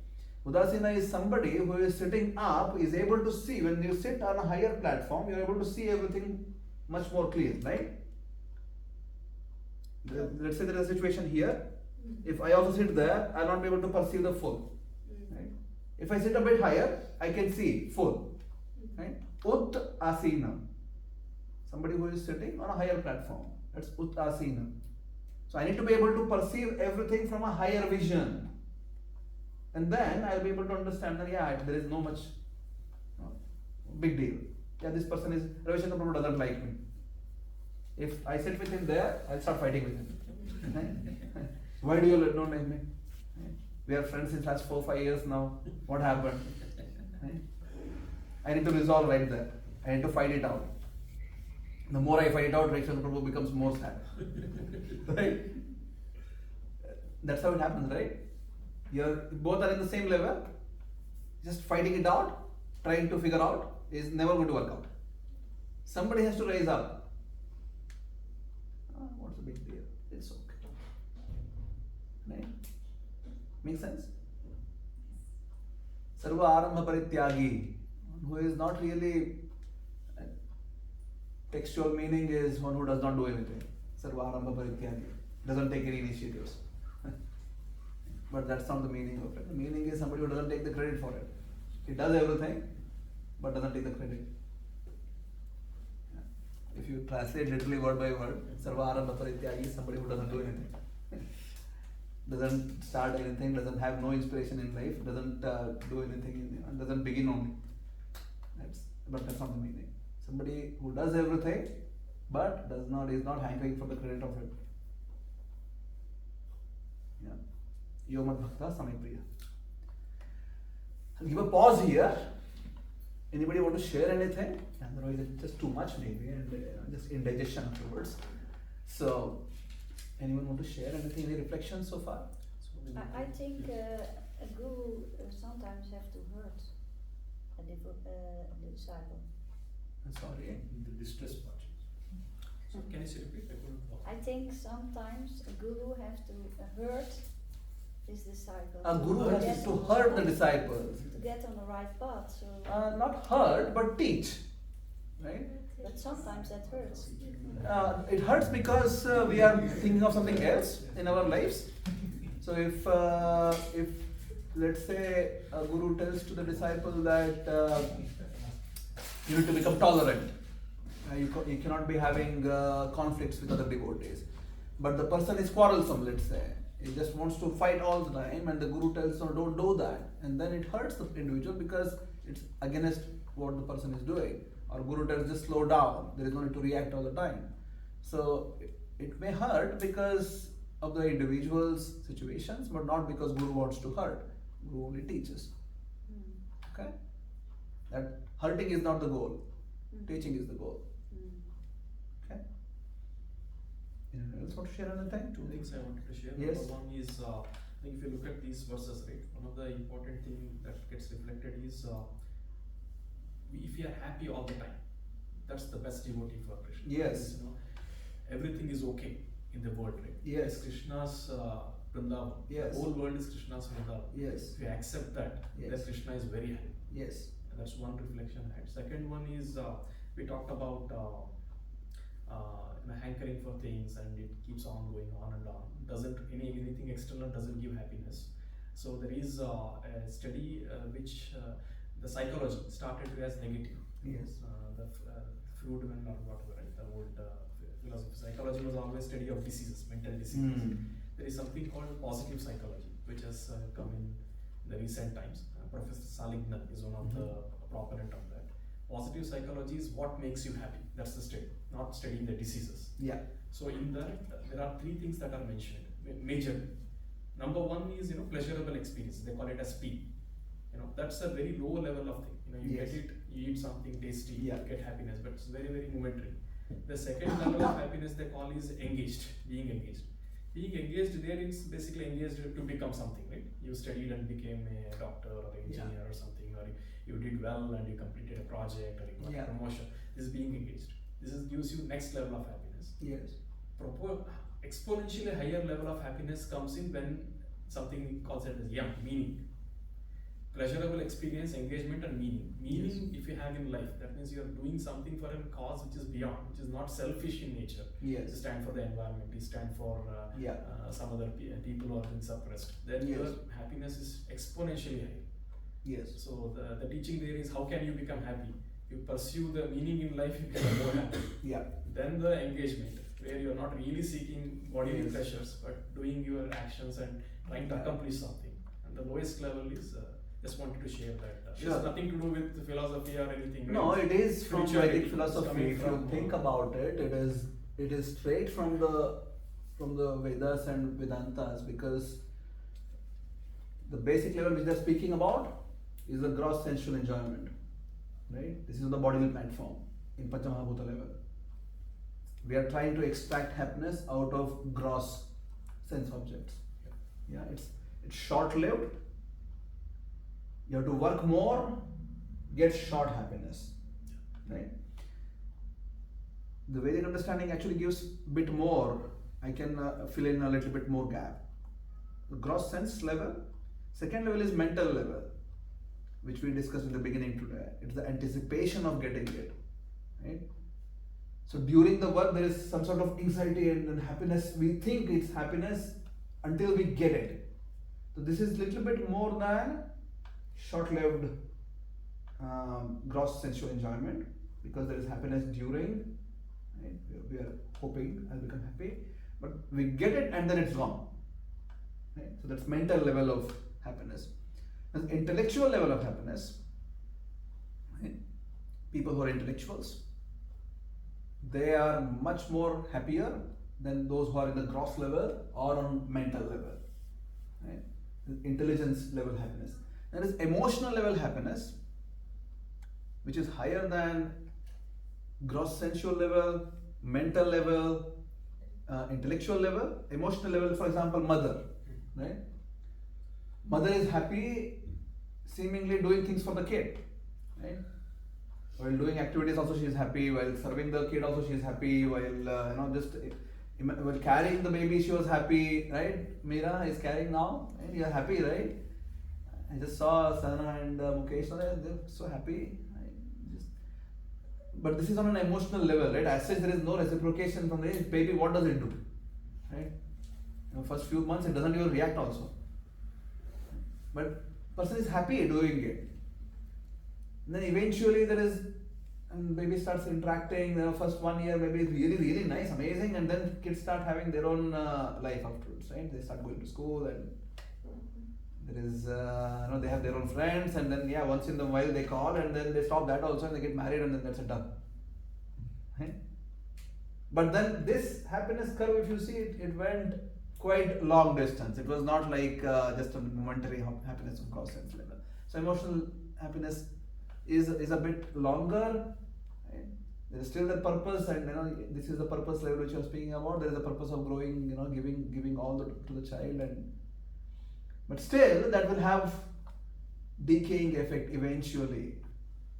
Speaker 1: Udasina is somebody who is sitting up, is able to see. When you sit on a higher platform, you're able to see everything much more clear, right? Let's say there is a situation here. If I also sit there, I'll not be able to perceive the full. Right? If I sit a bit higher, I can see full. Right? Ut asina. Somebody who is sitting on a higher platform. That's ut asina. So I need to be able to perceive everything from a higher vision. And then I'll be able to understand that yeah, there is no much big deal. Yeah, this person is Ravi Shankar Prabhu doesn't like me. If I sit with him there, I'll start fighting with him. Why do you not like me? We are friends since last 4-5 years now. What happened? I need to resolve right there. I need to fight it out. The more I fight it out, Ravi Shankar Prabhu becomes more sad. Right? That's how it happens, right? You're both are in the same level, just fighting it out, trying to figure out is never going to work out. Somebody has to rise up. What's the big deal? It's okay. Right? Make sense? Sarva Arambha Parityagi, who is not really textual meaning is one who does not do anything. Sarva Arambha Parityagi, doesn't take any initiatives. But that's not the meaning of it. The meaning is somebody who doesn't take the credit for it. He does everything, but doesn't take the credit. If you translate literally word by word, Sarva Arambha Parityagi is somebody who doesn't do anything. Doesn't start anything, doesn't have no inspiration in life, doesn't do anything, doesn't begin only. But that's not the meaning. Somebody who does everything, but is not hankering for the credit of it. Yeah. Yomad Bhakta Samaipriya. I'll give a pause here. Anybody want to share anything? Otherwise it's just too much maybe and just indigestion afterwards. So, anyone want to share anything, any reflections so far?
Speaker 3: I think a guru sometimes have to hurt the disciple.
Speaker 1: I'm sorry.
Speaker 2: The distress part.
Speaker 8: So can you repeat? I couldn't follow.
Speaker 3: I think sometimes a guru have to hurt his disciple.
Speaker 1: A guru
Speaker 3: get
Speaker 1: has to
Speaker 3: on-
Speaker 1: hurt the disciples.
Speaker 3: to get on the right path. So,
Speaker 1: Not hurt, but teach. Right?
Speaker 3: but sometimes that hurts.
Speaker 1: It hurts because we are thinking of something else in our lives. So if let's say a guru tells to the disciple that you need to become tolerant, you cannot be having conflicts with other devotees, but the person is quarrelsome, let's say, he just wants to fight all the time, and the guru tells no, don't do that, and then it hurts the individual because it's against what the person is doing. Or guru tells just slow down, there is no need to react all the time. So it may hurt because of the individual's situations, but not because guru wants to hurt. Guru only teaches. Okay? That hurting is not the goal. Teaching is the goal. Okay? Anyone else want to share anything?
Speaker 8: Two things I wanted to share.
Speaker 1: Yes.
Speaker 8: Number one is, I think if you look at these verses, right, one of the important thing that gets reflected is if you are happy all the time, that's the best devotee for Krishna.
Speaker 1: Yes.
Speaker 8: Because, everything is okay in the world, right?
Speaker 1: Yes.
Speaker 8: It's Krishna's Vrindavan.
Speaker 1: Yes.
Speaker 8: The whole world is Krishna's Vrindavan.
Speaker 1: Yes.
Speaker 8: If you accept that,
Speaker 1: Yes.
Speaker 8: then Krishna is very happy.
Speaker 1: Yes.
Speaker 8: And that's one reflection I had. Second one is we talked about hankering for things, and it keeps on going on and on. Anything external doesn't give happiness. So there is a study which the psychology started as negative.
Speaker 1: Yes.
Speaker 8: The Friedman or whatever, right? The old philosophy. Psychology was always study of diseases, mental diseases. There is something called positive psychology, which has come in the recent times. Professor Salignan is one of the proponent of that. Positive psychology is what makes you happy. That's the study, not studying the diseases.
Speaker 1: Yeah.
Speaker 8: So in that, there are three things that are mentioned majorly. Number one is pleasurable experience. They call it as P. That's a very low level of thing. You
Speaker 1: Yes.
Speaker 8: get it, you eat something tasty,
Speaker 1: Yeah.
Speaker 8: you get happiness, but it's very, very momentary. The second level of happiness they call is engaged, being engaged. Being engaged there is basically engaged to become something, right? You studied and became a doctor or engineer or something, or you did well and you completed a project or you got
Speaker 1: Yeah.
Speaker 8: a promotion. This is being engaged. This is gives you next level of happiness.
Speaker 1: Yes.
Speaker 8: Exponentially higher level of happiness comes in when something calls it as meaning. Pleasurable experience, engagement, and meaning. Meaning, if you have in life, that means you are doing something for a cause which is beyond, which is not selfish in nature.
Speaker 1: Yes.
Speaker 8: You stand for the environment, you stand for some other people who are being suppressed. Then
Speaker 1: Yes.
Speaker 8: your happiness is exponentially high.
Speaker 1: Yes.
Speaker 8: So the teaching there is how can you become happy? You pursue the meaning in life, you become more happy.
Speaker 1: Yeah.
Speaker 8: Then the engagement, where you are not really seeking bodily
Speaker 1: Yes.
Speaker 8: pleasures, but doing your actions and trying to accomplish something. And the lowest level is just wanted to share that.
Speaker 1: Sure.
Speaker 8: It's nothing to do with philosophy or anything.
Speaker 1: No,
Speaker 8: right?
Speaker 1: it is from
Speaker 8: Spirituality.
Speaker 1: Vedic philosophy.
Speaker 8: It's coming
Speaker 1: If you
Speaker 8: from,
Speaker 1: think about it, it is straight from the Vedas and Vedantas, because the basic level which they are speaking about is the gross sensual enjoyment. Right? This is the bodily platform in Panchamahabhuta level. We are trying to extract happiness out of gross sense objects. Yeah, it's short-lived. You have to work more, get short happiness. Right? The Vedic understanding actually gives a bit more. I can fill in a little bit more gap. The gross sense level. Second level is mental level, which we discussed in the beginning today. It's the anticipation of getting it. Right? So during the work, there is some sort of anxiety and happiness. We think it's happiness until we get it. So this is little bit more than short-lived gross sensual enjoyment, because there is happiness during. Right? We are hoping I'll become happy, but we get it and then it's gone. Right? So that's mental level of happiness. And intellectual level of happiness. Right? People who are intellectuals, they are much more happier than those who are in the gross level or on mental level. Right? Intelligence level happiness. There is emotional level happiness, which is higher than gross sensual level, mental level, intellectual level. Emotional level, for example, mother. Right? Mother is happy seemingly doing things for the kid. Right? While doing activities also she is happy, while serving the kid also she is happy, while while carrying the baby she was happy, right? Meera is carrying now, right? You are happy, right? I just saw Sana and Mukesh, they're so happy. But this is on an emotional level, right? As such, there is no reciprocation from the baby. What does it do, right? First few months it doesn't even react also. But person is happy doing it. And then eventually there is, and baby starts interacting. First 1 year maybe it's really, really nice, amazing, and then kids start having their own life afterwards, right? They start going to school, and there is, they have their own friends, and then once in a while they call, and then they stop that also, and they get married, and then that's it done. Right? But then this happiness curve, if you see it, it went quite long distance. It was not like just a momentary happiness of gross sense level. So emotional happiness is a bit longer. Right? There is still the purpose, and this is the purpose level which you are speaking about. There is a purpose of growing, giving all to the child, but still that will have decaying effect eventually,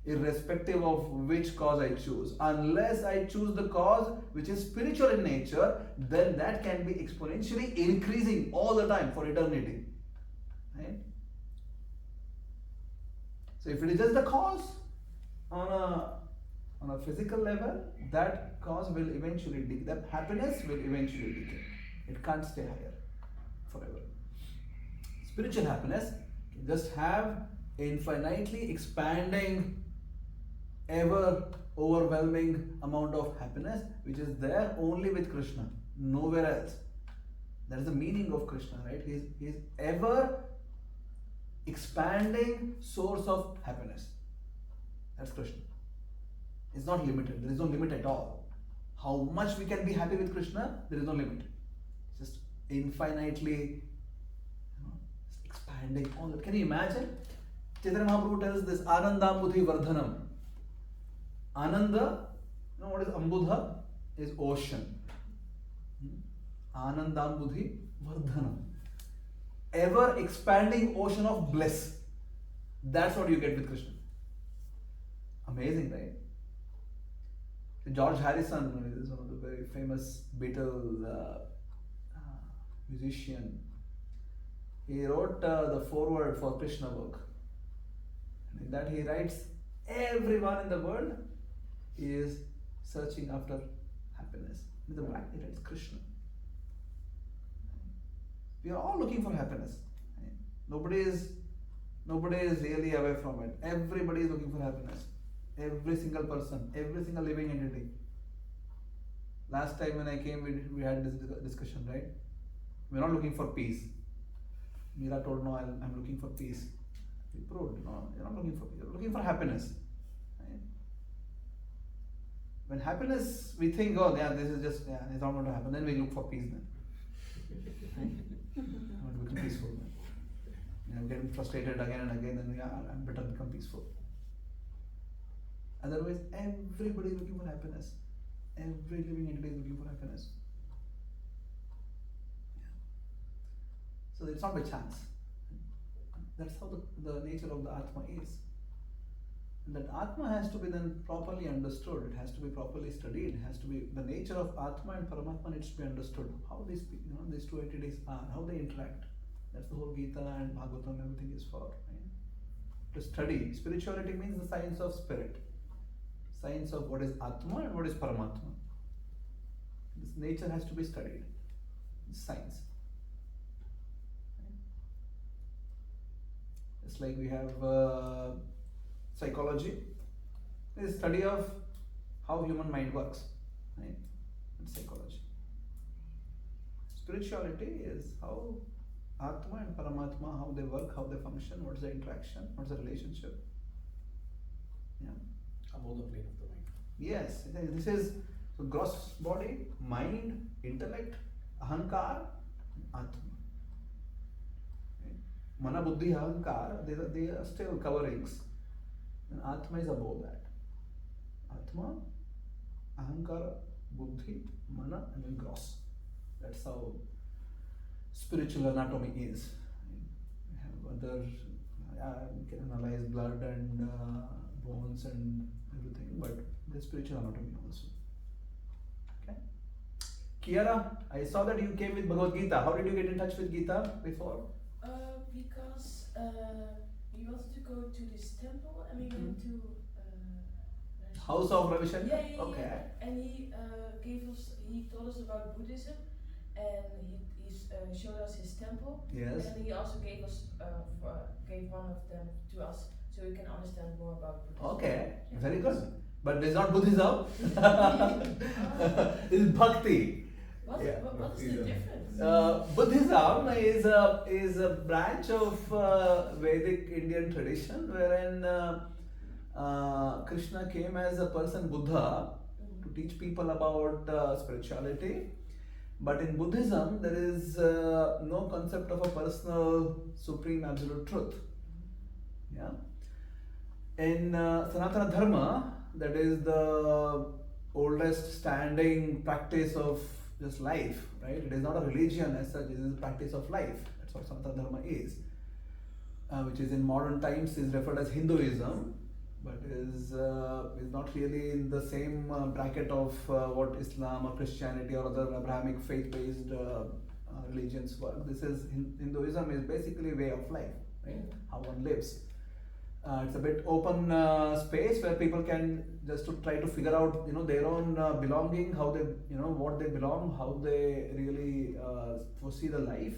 Speaker 1: irrespective of which cause I choose. Unless I choose the cause which is spiritual in nature, then that can be exponentially increasing all the time for eternity. Right? So if it is just the cause on a physical level, that cause will eventually decay. That happiness will eventually decay. It can't stay higher forever. Spiritual happiness can just have infinitely expanding, ever overwhelming amount of happiness, which is there only with Krishna, nowhere else. That is the meaning of Krishna, right? He is ever expanding source of happiness. That's Krishna. It's not limited. There is no limit at all. How much we can be happy with Krishna, there is no limit. It's just infinitely expanding all that. Can you imagine? Chaitanya Mahaprabhu tells this Anandambudhi Vardhanam. Ananda, what is Ambudha? Is ocean. Anandambudhi Vardhanam. Ever expanding ocean of bliss. That's what you get with Krishna. Amazing, right? George Harrison is one of the very famous Beatle musician. He wrote the foreword for Krishna book. And in that he writes, everyone in the world is searching after happiness. In the back he writes Krishna. We are all looking for happiness. Nobody is really away from it. Everybody is looking for happiness. Every single person, every single living entity. Last time when I came, we had this discussion, right? We're not looking for peace. Meera told, no, I'm looking for peace. We proved, no, you're not looking for peace, you're looking for happiness. Right? When happiness, we think, oh, yeah, this is just, yeah, it's not going to happen. Then we look for peace then. Right? I want to become peaceful then. Getting frustrated again and again, then I'm better become peaceful. Otherwise, everybody is looking for happiness. Every living entity is looking for happiness. Yeah. So it's not by chance. That's how the nature of the Atma is. And that Atma has to be then properly understood. It has to be properly studied. It has to be the nature of Atma and Paramatma needs to be understood. How these two entities are, how they interact. That's the whole Gita and Bhagavatam, everything is for. Right? To study. Spirituality means the science of spirit. Science of what is Atma and what is Paramatma. This nature has to be studied. It's science. Right? It's like we have psychology. It's a study of how human mind works. Right? It's psychology. Spirituality is how Atma and Paramatma, how they work, how they function, what's the interaction, what's the relationship. Yeah.
Speaker 8: Above the plane of the mind.
Speaker 1: Yes, this is so gross body, mind, intellect, ahankar, Atma. Okay. Mana, buddhi, ahankar, they are still coverings. And Atma is above that. Atma, ahankara, buddhi, mana, and then gross. That's how spiritual anatomy is. We have other, we can analyze blood and bones and everything, but the spiritual anatomy also. Okay. Kiara, I saw that you came with Bhagavad Gita. How did you get in touch with Gita before?
Speaker 5: Because we wanted to go to this temple and we went to
Speaker 1: House of Ravi Shankar?
Speaker 5: Yeah.
Speaker 1: Okay.
Speaker 5: And he told us about Buddhism, and he showed us his temple.
Speaker 1: Yes.
Speaker 5: And he also gave one of them to us, so we can understand more about Buddhism.
Speaker 1: Okay,
Speaker 5: Yeah.
Speaker 1: very good. But it's not Buddhism. It's Bhakti.
Speaker 5: What is the difference?
Speaker 1: Buddhism is a branch of Vedic Indian tradition wherein Krishna came as a person Buddha to teach people about spirituality. But in Buddhism, there is no concept of a personal supreme absolute truth. Yeah. In Sanatana Dharma, that is the oldest standing practice of just life, right? It is not a religion as such, it is a practice of life. That's what Sanatana Dharma is. Which is in modern times is referred as Hinduism, but is not really in the same bracket of what Islam or Christianity or other Abrahamic faith-based religions work. This is Hinduism is basically a way of life, right? How one lives. It's a bit open space where people can just to try to figure out, their own belonging, how they, what they belong, how they really foresee the life.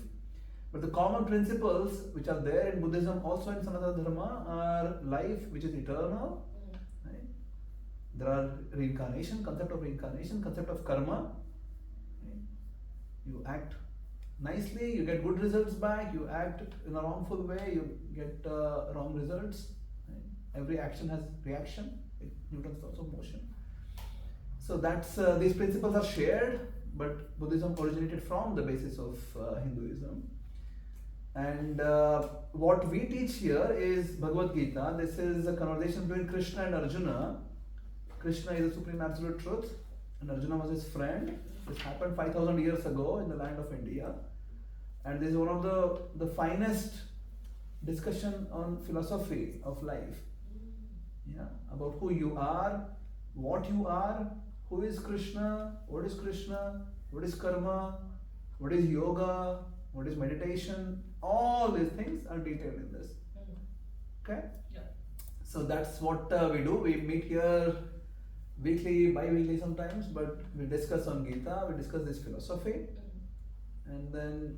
Speaker 1: But the common principles which are there in Buddhism, also in Sanatana Dharma, are life which is eternal. Right? There are reincarnation, concept of reincarnation, concept of karma. Right? You act nicely, you get good results back. You act in a wrongful way, you get wrong results. Right? Every action has reaction. Newton's laws of motion. So that's these principles are shared, but Buddhism originated from the basis of Hinduism. And what we teach here is Bhagavad Gita. This is a conversation between Krishna and Arjuna. Krishna is the supreme absolute truth, and Arjuna was his friend. This happened 5,000 years ago in the land of India. And this is one of the finest discussion on philosophy of life. Yeah, about who you are, what you are, who is Krishna, what is karma, what is yoga, what is meditation. All these things are detailed in this. Okay?
Speaker 5: Yeah.
Speaker 1: So that's what we do. We meet here weekly, bi-weekly sometimes, but we discuss on Gita, we discuss this philosophy, and then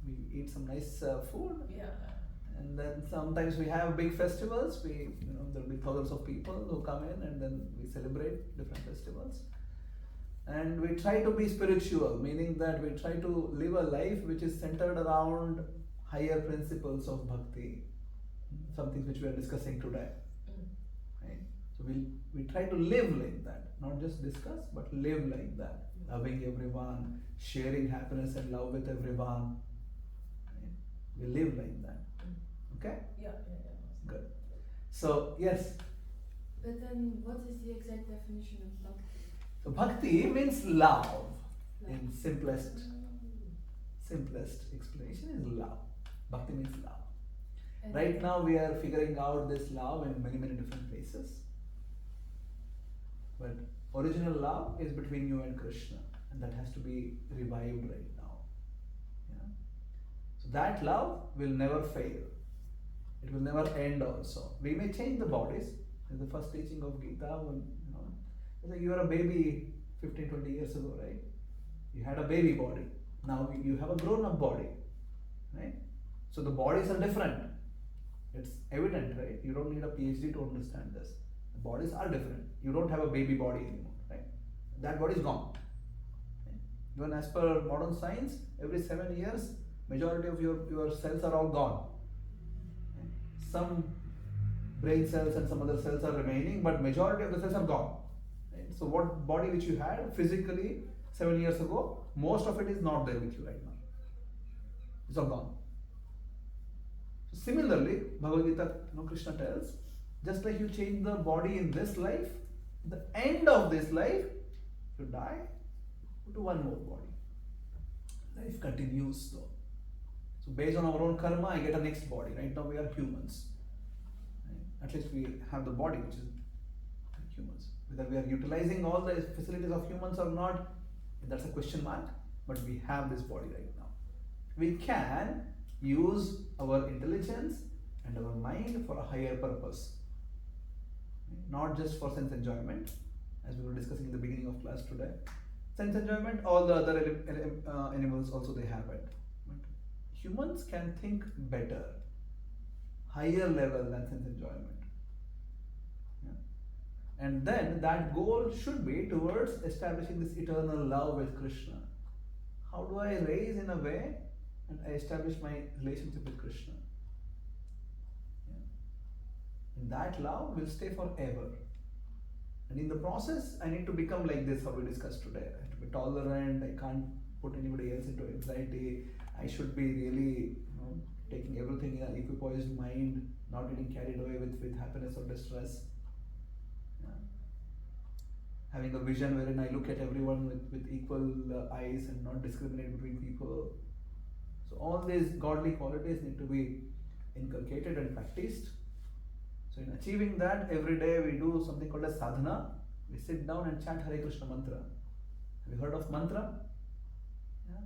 Speaker 1: we eat some nice food.
Speaker 5: Yeah.
Speaker 1: And then sometimes we have big festivals. There'll be thousands of people who come in, and then we celebrate different festivals. And we try to be spiritual, meaning that we try to live a life which is centered around higher principles of bhakti, some things which we are discussing today. Right? So we try to live like that, not just discuss, but live like that, loving everyone, sharing happiness and love with everyone. Right? We live like that. Okay?
Speaker 5: Yeah.
Speaker 1: Good. So, yes.
Speaker 5: But then, what is the exact definition of bhakti?
Speaker 1: So, bhakti means love. In simplest explanation is love. Bhakti means love.
Speaker 5: And
Speaker 1: Right now, we are figuring out this love in many, many different places. But original love is between you and Krishna, and that has to be revived right now. Yeah? So, that love will never fail. It will never end also. We may change the bodies. In the first teaching of Gita, when it's like you were a baby 15, 20 years ago, right? You had a baby body. Now you have a grown-up body, right? So the bodies are different. It's evident, right? You don't need a PhD to understand this. The bodies are different. You don't have a baby body anymore, right? That body is gone. Right? Even as per modern science, every 7 years, majority of your cells are all gone. Some brain cells and some other cells are remaining, but majority of the cells are gone. Right? So what body which you had physically 7 years ago, most of it is not there with you right now. It's all gone. So similarly, Bhagavad Gita, Krishna tells, just like you change the body in this life, at the end of this life, you die, go to one more body. Life continues though. So based on our own karma, I get a next body. Right now we are humans. Right? At least we have the body which is humans. Whether we are utilizing all the facilities of humans or not, that's a question mark. But we have this body right now. We can use our intelligence and our mind for a higher purpose. Not just for sense enjoyment, as we were discussing in the beginning of class today. Sense enjoyment, all the other animals also they have it. Humans can think better, higher level than sense enjoyment. Yeah? And then that goal should be towards establishing this eternal love with Krishna. How do I raise in a way and I establish my relationship with Krishna? Yeah? And that love will stay forever. And in the process, I need to become like this, how we discussed today. I have to be tolerant, I can't put anybody else into anxiety. I should be really taking everything in an equipoised mind, not getting carried away with happiness or distress. Yeah. Having a vision wherein I look at everyone with equal eyes and not discriminate between people. So all these godly qualities need to be inculcated and practiced. So in achieving that, every day we do something called as sadhana. We sit down and chant Hare Krishna mantra. Have you heard of mantra? Yeah.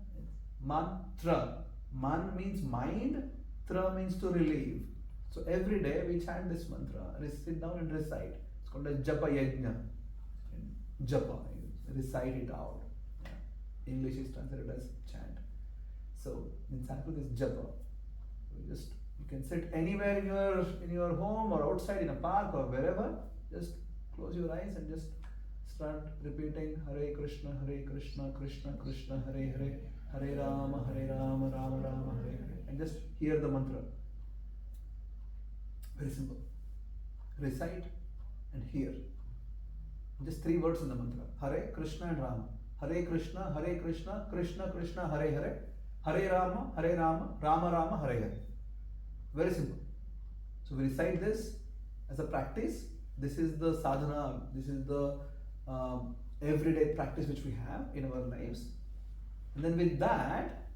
Speaker 1: Mantra. Man means mind, tra means to relieve. So every day we chant this mantra, sit down and recite. It's called as japa yajna. Japa, recite it out. Yeah. English is translated as chant. So in Sanskrit is japa. You can sit anywhere in your home or outside in a park or wherever. Just close your eyes and just start repeating Hare Krishna, Krishna Krishna, Hare Hare. Hare Rama, Rama Rama, Hare Hare. And just hear the mantra. Very simple. Recite and hear. Just 3 words in the mantra. Hare, Krishna and Rama. Hare Krishna, Krishna Krishna, Hare Hare. Hare Rama, Rama Rama, Hare Hare. Very simple. So we recite this as a practice. This is the sadhana, this is the everyday practice which we have in our lives. And then with that,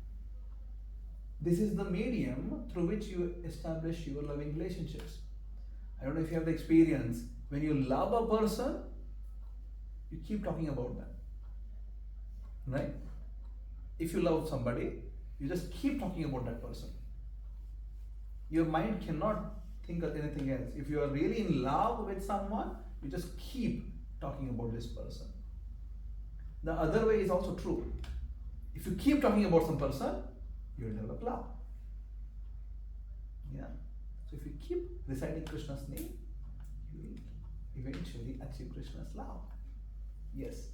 Speaker 1: This is the medium through which you establish your loving relationships. I don't know if you have the experience. When you love a person, you keep talking about them. Right? If you love somebody, you just keep talking about that person. Your mind cannot think of anything else. If you are really in love with someone, you just keep talking about this person. The other way is also true. If you keep talking about some person, you will develop love. Yeah. So if you keep reciting Krishna's name, you will eventually achieve Krishna's love. Yes.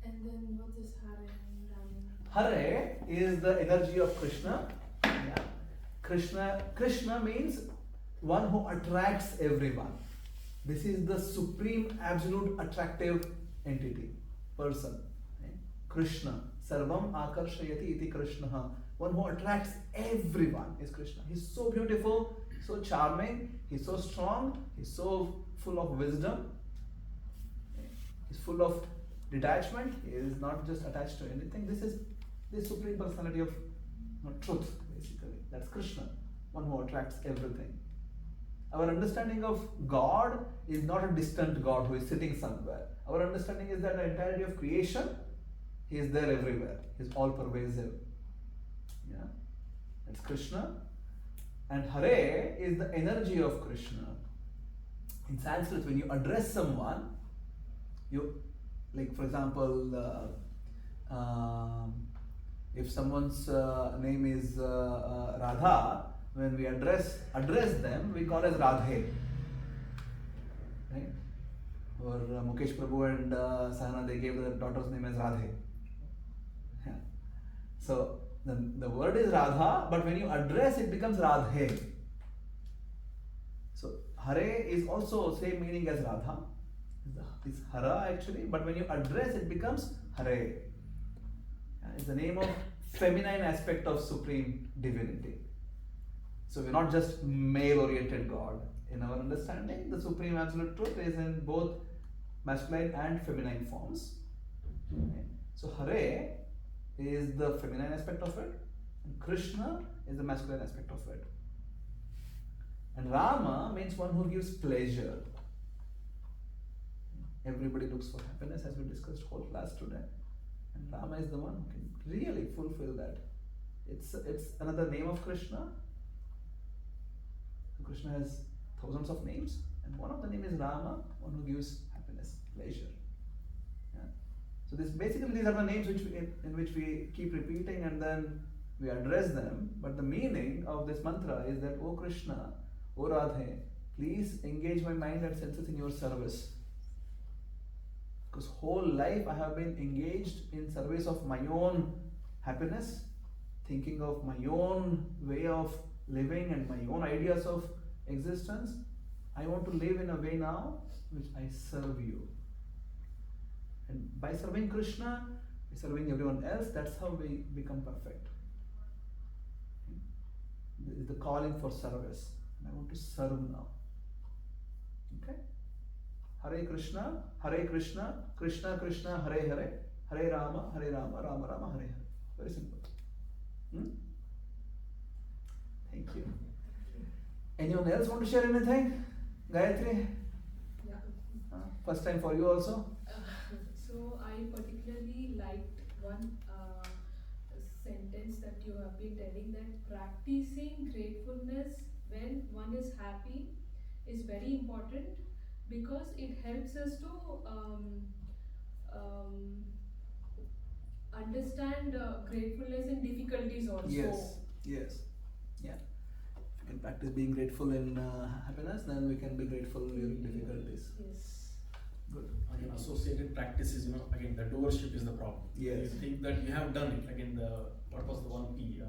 Speaker 10: And then what is Hare and Rama?
Speaker 1: Hare is the energy of Krishna. Yeah. Krishna means one who attracts everyone. This is the supreme, absolute, attractive entity, person. Right? Krishna. Sarvam akarshayati iti Krishna. One who attracts everyone is Krishna. He's so beautiful, so charming, he's so strong, he's so full of wisdom, he's full of detachment, he is not just attached to anything. This is the supreme personality of truth, basically. That's Krishna, one who attracts everything. Our understanding of God is not a distant God who is sitting somewhere. Our understanding is that the entirety of creation, he is there everywhere. He is all pervasive. Yeah, that's Krishna. And Hare is the energy of Krishna. In Sanskrit, when you address someone, you, like for example, if someone's name is Radha, when we address them, we call as Radhe. Right? Or Mukesh Prabhu and Sahana, they gave their daughter's name as Radhe. Yeah. So the word is Radha, but when you address it becomes Radhe. So Hare is also same meaning as Radha. It's Hara actually, but when you address it becomes Hare. Yeah, it's the name of feminine aspect of supreme divinity. So we're not just male-oriented God. In our understanding, the supreme absolute truth is in both masculine and feminine forms. Okay. So Hare is the feminine aspect of it, and Krishna is the masculine aspect of it. And Rama means one who gives pleasure. Everybody looks for happiness, as we discussed whole class today. And Rama is the one who can really fulfill that. It's another name of Krishna. Krishna has thousands of names, and one of the name is Rama, one who gives happiness, pleasure. Yeah. So these are the names in which we keep repeating and then we address them. But the meaning of this mantra is that, O Krishna, O Radhe, please engage my mind and senses in your service. Because whole life I have been engaged in service of my own happiness, thinking of my own way of living and my own ideas of existence. I want to live in a way now which I serve you. And by serving Krishna, by serving everyone else, that's how we become perfect. This is the calling for service. And I want to serve now. Okay? Hare Krishna, Krishna Krishna, Hare Hare, Hare Rama, Rama Rama, Hare Hare. Very simple. Thank you. Anyone else want to share anything? Gayatri?
Speaker 10: Yeah.
Speaker 1: First time for you also?
Speaker 10: So I particularly liked one sentence that you have been telling, that practicing gratefulness when one is happy is very important, because it helps us to understand gratefulness in difficulties also.
Speaker 1: Yes. Yeah. If we can practice being grateful in happiness, then we can be grateful during difficulties.
Speaker 10: Yes.
Speaker 1: Good.
Speaker 8: Again, associated practices, again, the doership is the problem.
Speaker 1: Yes.
Speaker 8: You think that you have done it. Again, what was the one P?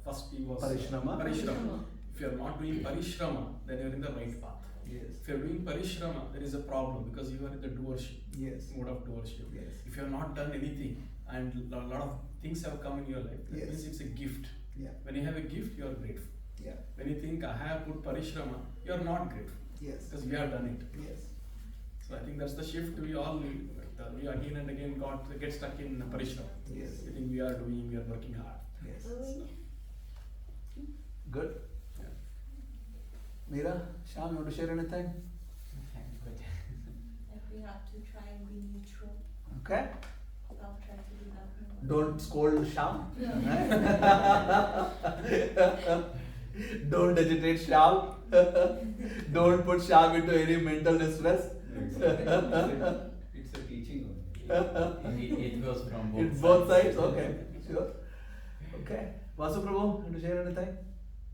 Speaker 8: First P was
Speaker 1: Parishrama.
Speaker 8: Parishrama. If you are not doing parishrama, then you are in the right path.
Speaker 1: Yes.
Speaker 8: If you are doing parishrama, there is a problem because you are in the doership.
Speaker 1: Yes.
Speaker 8: Mode of doership.
Speaker 1: Yes.
Speaker 8: If you have not done anything and a lot of things have come in your life, that means it's a gift.
Speaker 1: Yeah.
Speaker 8: When you have a gift, you are grateful.
Speaker 1: Yeah.
Speaker 8: When you think I have put parishrama, you are not grateful.
Speaker 1: Yes.
Speaker 8: Because we have done it.
Speaker 1: Yes.
Speaker 8: So I think that's the shift we all need. We again and again get stuck in parishram.
Speaker 1: Yes.
Speaker 8: We think we are working hard.
Speaker 1: Yes.
Speaker 8: So,
Speaker 1: Good.
Speaker 8: yeah.
Speaker 1: Meera, Sham, you want to share anything?
Speaker 5: Like we have to try and be neutral.
Speaker 1: Okay.
Speaker 5: I'll try to do that.
Speaker 1: Don't scold Sham.
Speaker 5: No.
Speaker 1: Don't agitate Sham. Don't put Sham into any mental distress.
Speaker 9: It's a teaching only.
Speaker 11: It goes from both
Speaker 1: It's both sides. Okay. Sure. Okay. Vasu Prabhu, want to share anything?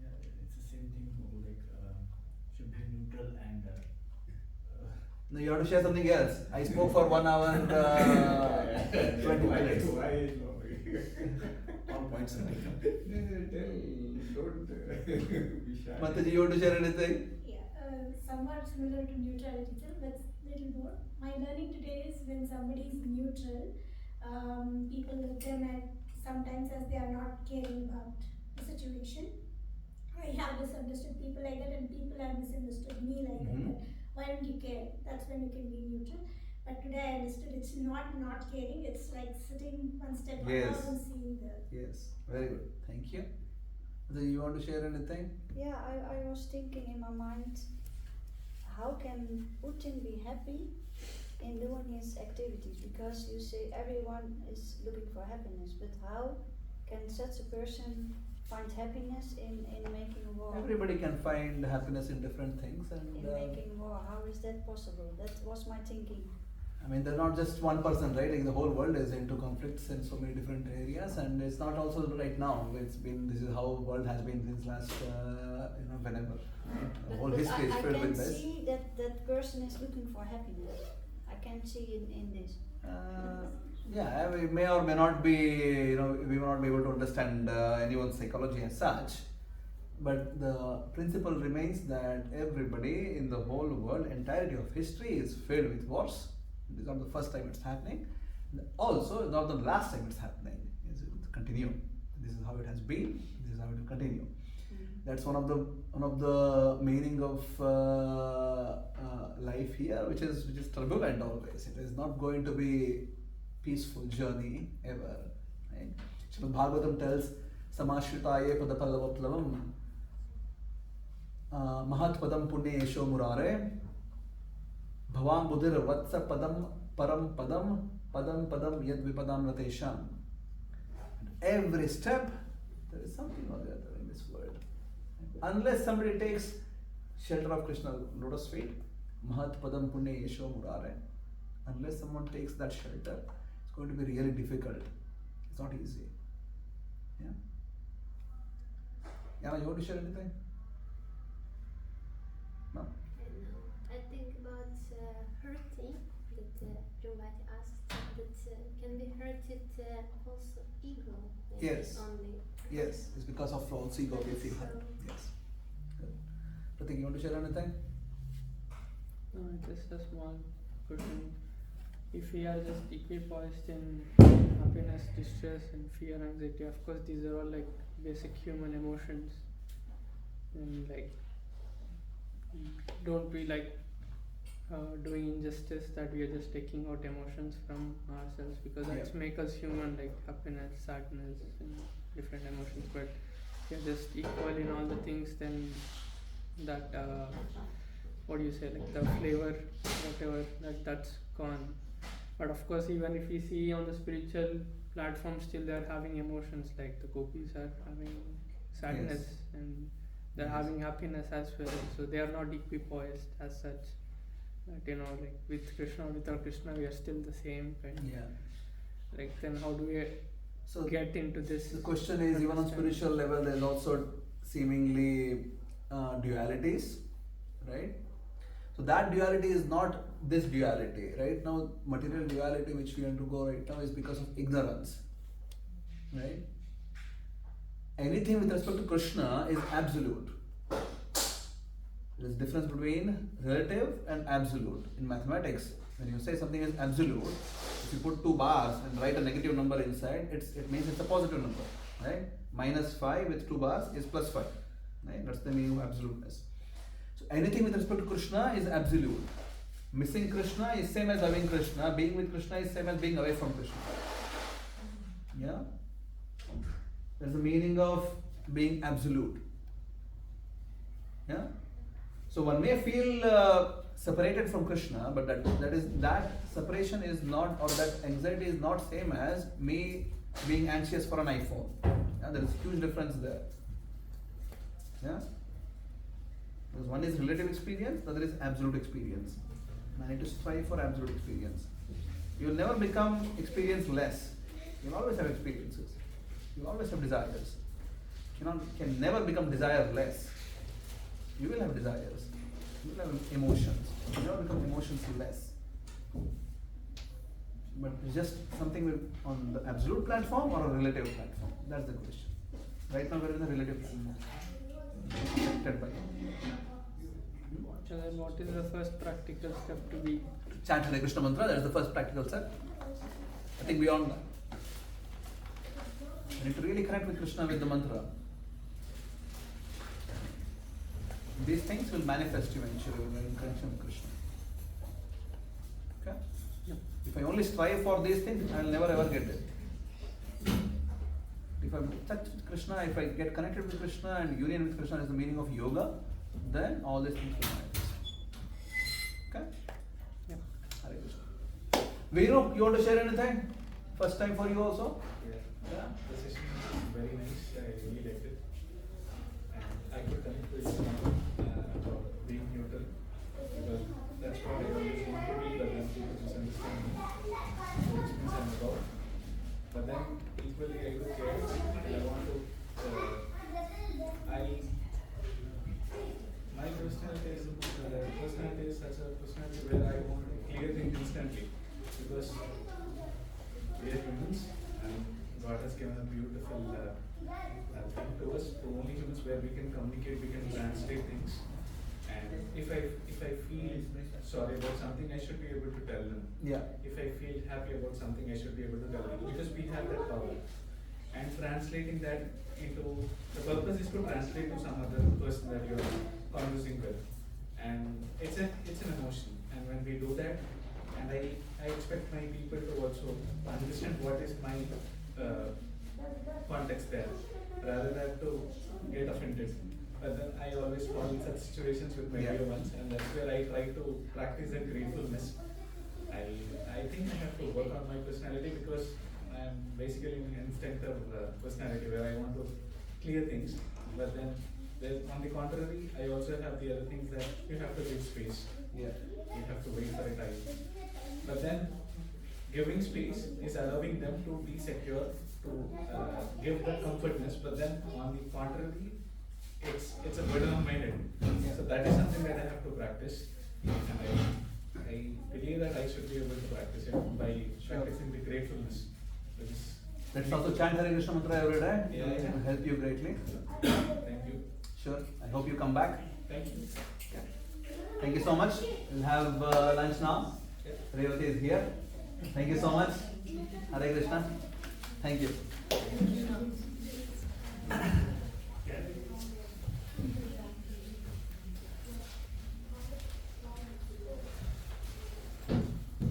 Speaker 2: Yeah, it's the same thing. Like should be neutral and.
Speaker 1: No, you have to share something else. I spoke for 1 hour and 20 minutes.
Speaker 9: Why?
Speaker 8: All points are taken.
Speaker 9: Don't be shy.
Speaker 1: Mataji, you want to share anything?
Speaker 6: Yeah, somewhat similar to neutrality, but little more. My learning today is when somebody is neutral, people look them at sometimes as they are not caring about the situation. I have misunderstood people like that, and people have misunderstood me like
Speaker 1: Mhm.
Speaker 6: that. Why don't you care? That's when you can be neutral. But today I understood it's not caring. It's like sitting one step
Speaker 1: Yes.
Speaker 6: above and seeing the.
Speaker 1: Yes. Very good. Thank you. Mataji, you want to share anything?
Speaker 3: Yeah, I was thinking in my mind, how can Putin be happy in doing his activities? Because you say everyone is looking for happiness, but how can such a person find happiness in making war?
Speaker 1: Everybody can find happiness in different things, and
Speaker 3: In making war, how is that possible? That was my thinking.
Speaker 1: I mean, they're not just one person, right? Like the whole world is into conflicts in so many different areas, and it's not also right now. This is how the world has been since last, whenever. The
Speaker 3: But,
Speaker 1: whole
Speaker 3: but
Speaker 1: history is
Speaker 3: I
Speaker 1: filled
Speaker 3: can
Speaker 1: with this.
Speaker 3: see that person is looking for happiness. I can see in this.
Speaker 1: Yeah, we may or may not be, we may not be able to understand anyone's psychology as such, but the principle remains that everybody in the whole world, entirety of history is filled with wars. This is not the first time it's happening. Also, it's not the last time it's happening. It will continue. This is how it has been. This is how it will continue. That's one of the meaning of life here, which is turbulent always. It is not going to be peaceful journey ever. Right? Srimad Bhagavatam tells Samashvitaye Padapallavaplavam Mahat Padam Punye Yesho Murare Bhavam Buddhir Vatsa Padam Param Padam Padam Padam Yad Vipadam Ratesham. Every step there is something or the other in this world. Unless somebody takes shelter of Krishna's lotus feet, Mahat Padam Punye Yesho Murare. Unless someone takes that shelter, it's going to be really difficult. It's not easy. Yeah? Yana, you want to share anything? No?
Speaker 12: I think about hurting that Jomati asked that can be hurted also ego. Maybe
Speaker 1: Yes.
Speaker 12: Only.
Speaker 1: Yes, it's because of false ego we feel hurt. Yes. Good. Pratik, you want to share anything?
Speaker 4: No, just a small question. If we are just equipoised in happiness, distress, and fear, anxiety, of course, these are all like basic human emotions. And like, don't be like doing injustice that we are just taking out emotions from ourselves, because that's make us human, like happiness, sadness, and different emotions. But if you're just equal in all the things, then that what do you say, like the flavor, whatever, that's gone. But of course, even if we see on the spiritual platform, still they are having emotions, like the gopis are having sadness and they're having happiness as well. So they are not equipoised as such. But like with Krishna or without Krishna, we are still the same kind.
Speaker 1: Yeah.
Speaker 4: Like then how do we get into this?
Speaker 1: The question is, even on spiritual level, there's also seemingly dualities, right? So that duality is not this duality. Right now, material duality which we undergo right now is because of ignorance, right? Anything with respect to Krishna is absolute. There is difference between relative and absolute. In mathematics, when you say something is absolute, if you put 2 bars and write a negative number inside, it means it's a positive number, right? -5 with 2 bars is +5, right? That's the meaning of absoluteness. So anything with respect to Krishna is absolute, Missing Krishna is same as having Krishna. Being with Krishna is same as being away from Krishna. Yeah? There's the meaning of being absolute. Yeah? So one may feel separated from Krishna, but that separation is not, or that anxiety is not same as me being anxious for an iPhone. Yeah? There is a huge difference there. Yeah? Because one is relative experience, the other is absolute experience. And I need to strive for absolute experience. You will never become experience less. You will always have experiences. You will always have desires. You can never become desireless. You will have desires. You will have emotions. You will never become emotions less. But it's just something on the absolute platform or a relative platform. That's the question. Right now we're in the relative platform. Affected by
Speaker 4: So then what is the first practical step to be?
Speaker 1: chant Hare Krishna mantra, that is the first practical step. I think beyond that, you need to really connect with Krishna with the mantra. These things will manifest eventually when you're in connection with Krishna. Okay?
Speaker 4: Yep.
Speaker 1: If I only strive for these things, I will never ever get it. If I touch with Krishna, if I get connected with Krishna and union with Krishna is the meaning of yoga, then all these things will manifest. Okay?
Speaker 4: Yep.
Speaker 1: Hare Krishna. Veeru, you want to share anything? First time for you also?
Speaker 2: Yeah. The session is very nice. I really liked it. And I could connect with someone about being neutral. Because that's what I always want to be, but then people misunderstand me. Which means I'm about. But then equally I do care and I want to my personality is such a personality where I want to clear things instantly, because we are humans and God has given a beautiful thing to us, to only humans, where we can communicate, we can translate things. And if I feel sorry about something, I should be able to tell them.
Speaker 1: Yeah.
Speaker 2: If I feel happy about something, I should be able to tell them, because we have that power. And translating that into, the purpose is to translate to some other person that you're conversing with. And it's an emotion. And when we do that, and I expect my people to also understand what is my context there, rather than to get offended. But then I always fall in such situations with my dear ones, and that's where I try to practice that gratefulness. I think I have to work on my personality, because I am basically an instinctive personality where I want to clear things. But then on the contrary, I also have the other things that you have to give space.
Speaker 1: Yeah.
Speaker 2: You have to wait for a time. But then giving space is allowing them to be secure, to give the comfortness. But then on the contrary, it's a burden on my head. So that is something that I have to practice, and I believe that I should be able to practice it by practicing the gratefulness.
Speaker 1: Let's also chant Hare Krishna mantra every day.
Speaker 2: Yeah.
Speaker 1: It will help you greatly.
Speaker 2: Thank you.
Speaker 1: Sure. I hope you come back.
Speaker 2: Thank you.
Speaker 1: Thank you so much. We'll have lunch now. Revati is here. Thank you so much. Hare Krishna. Thank you.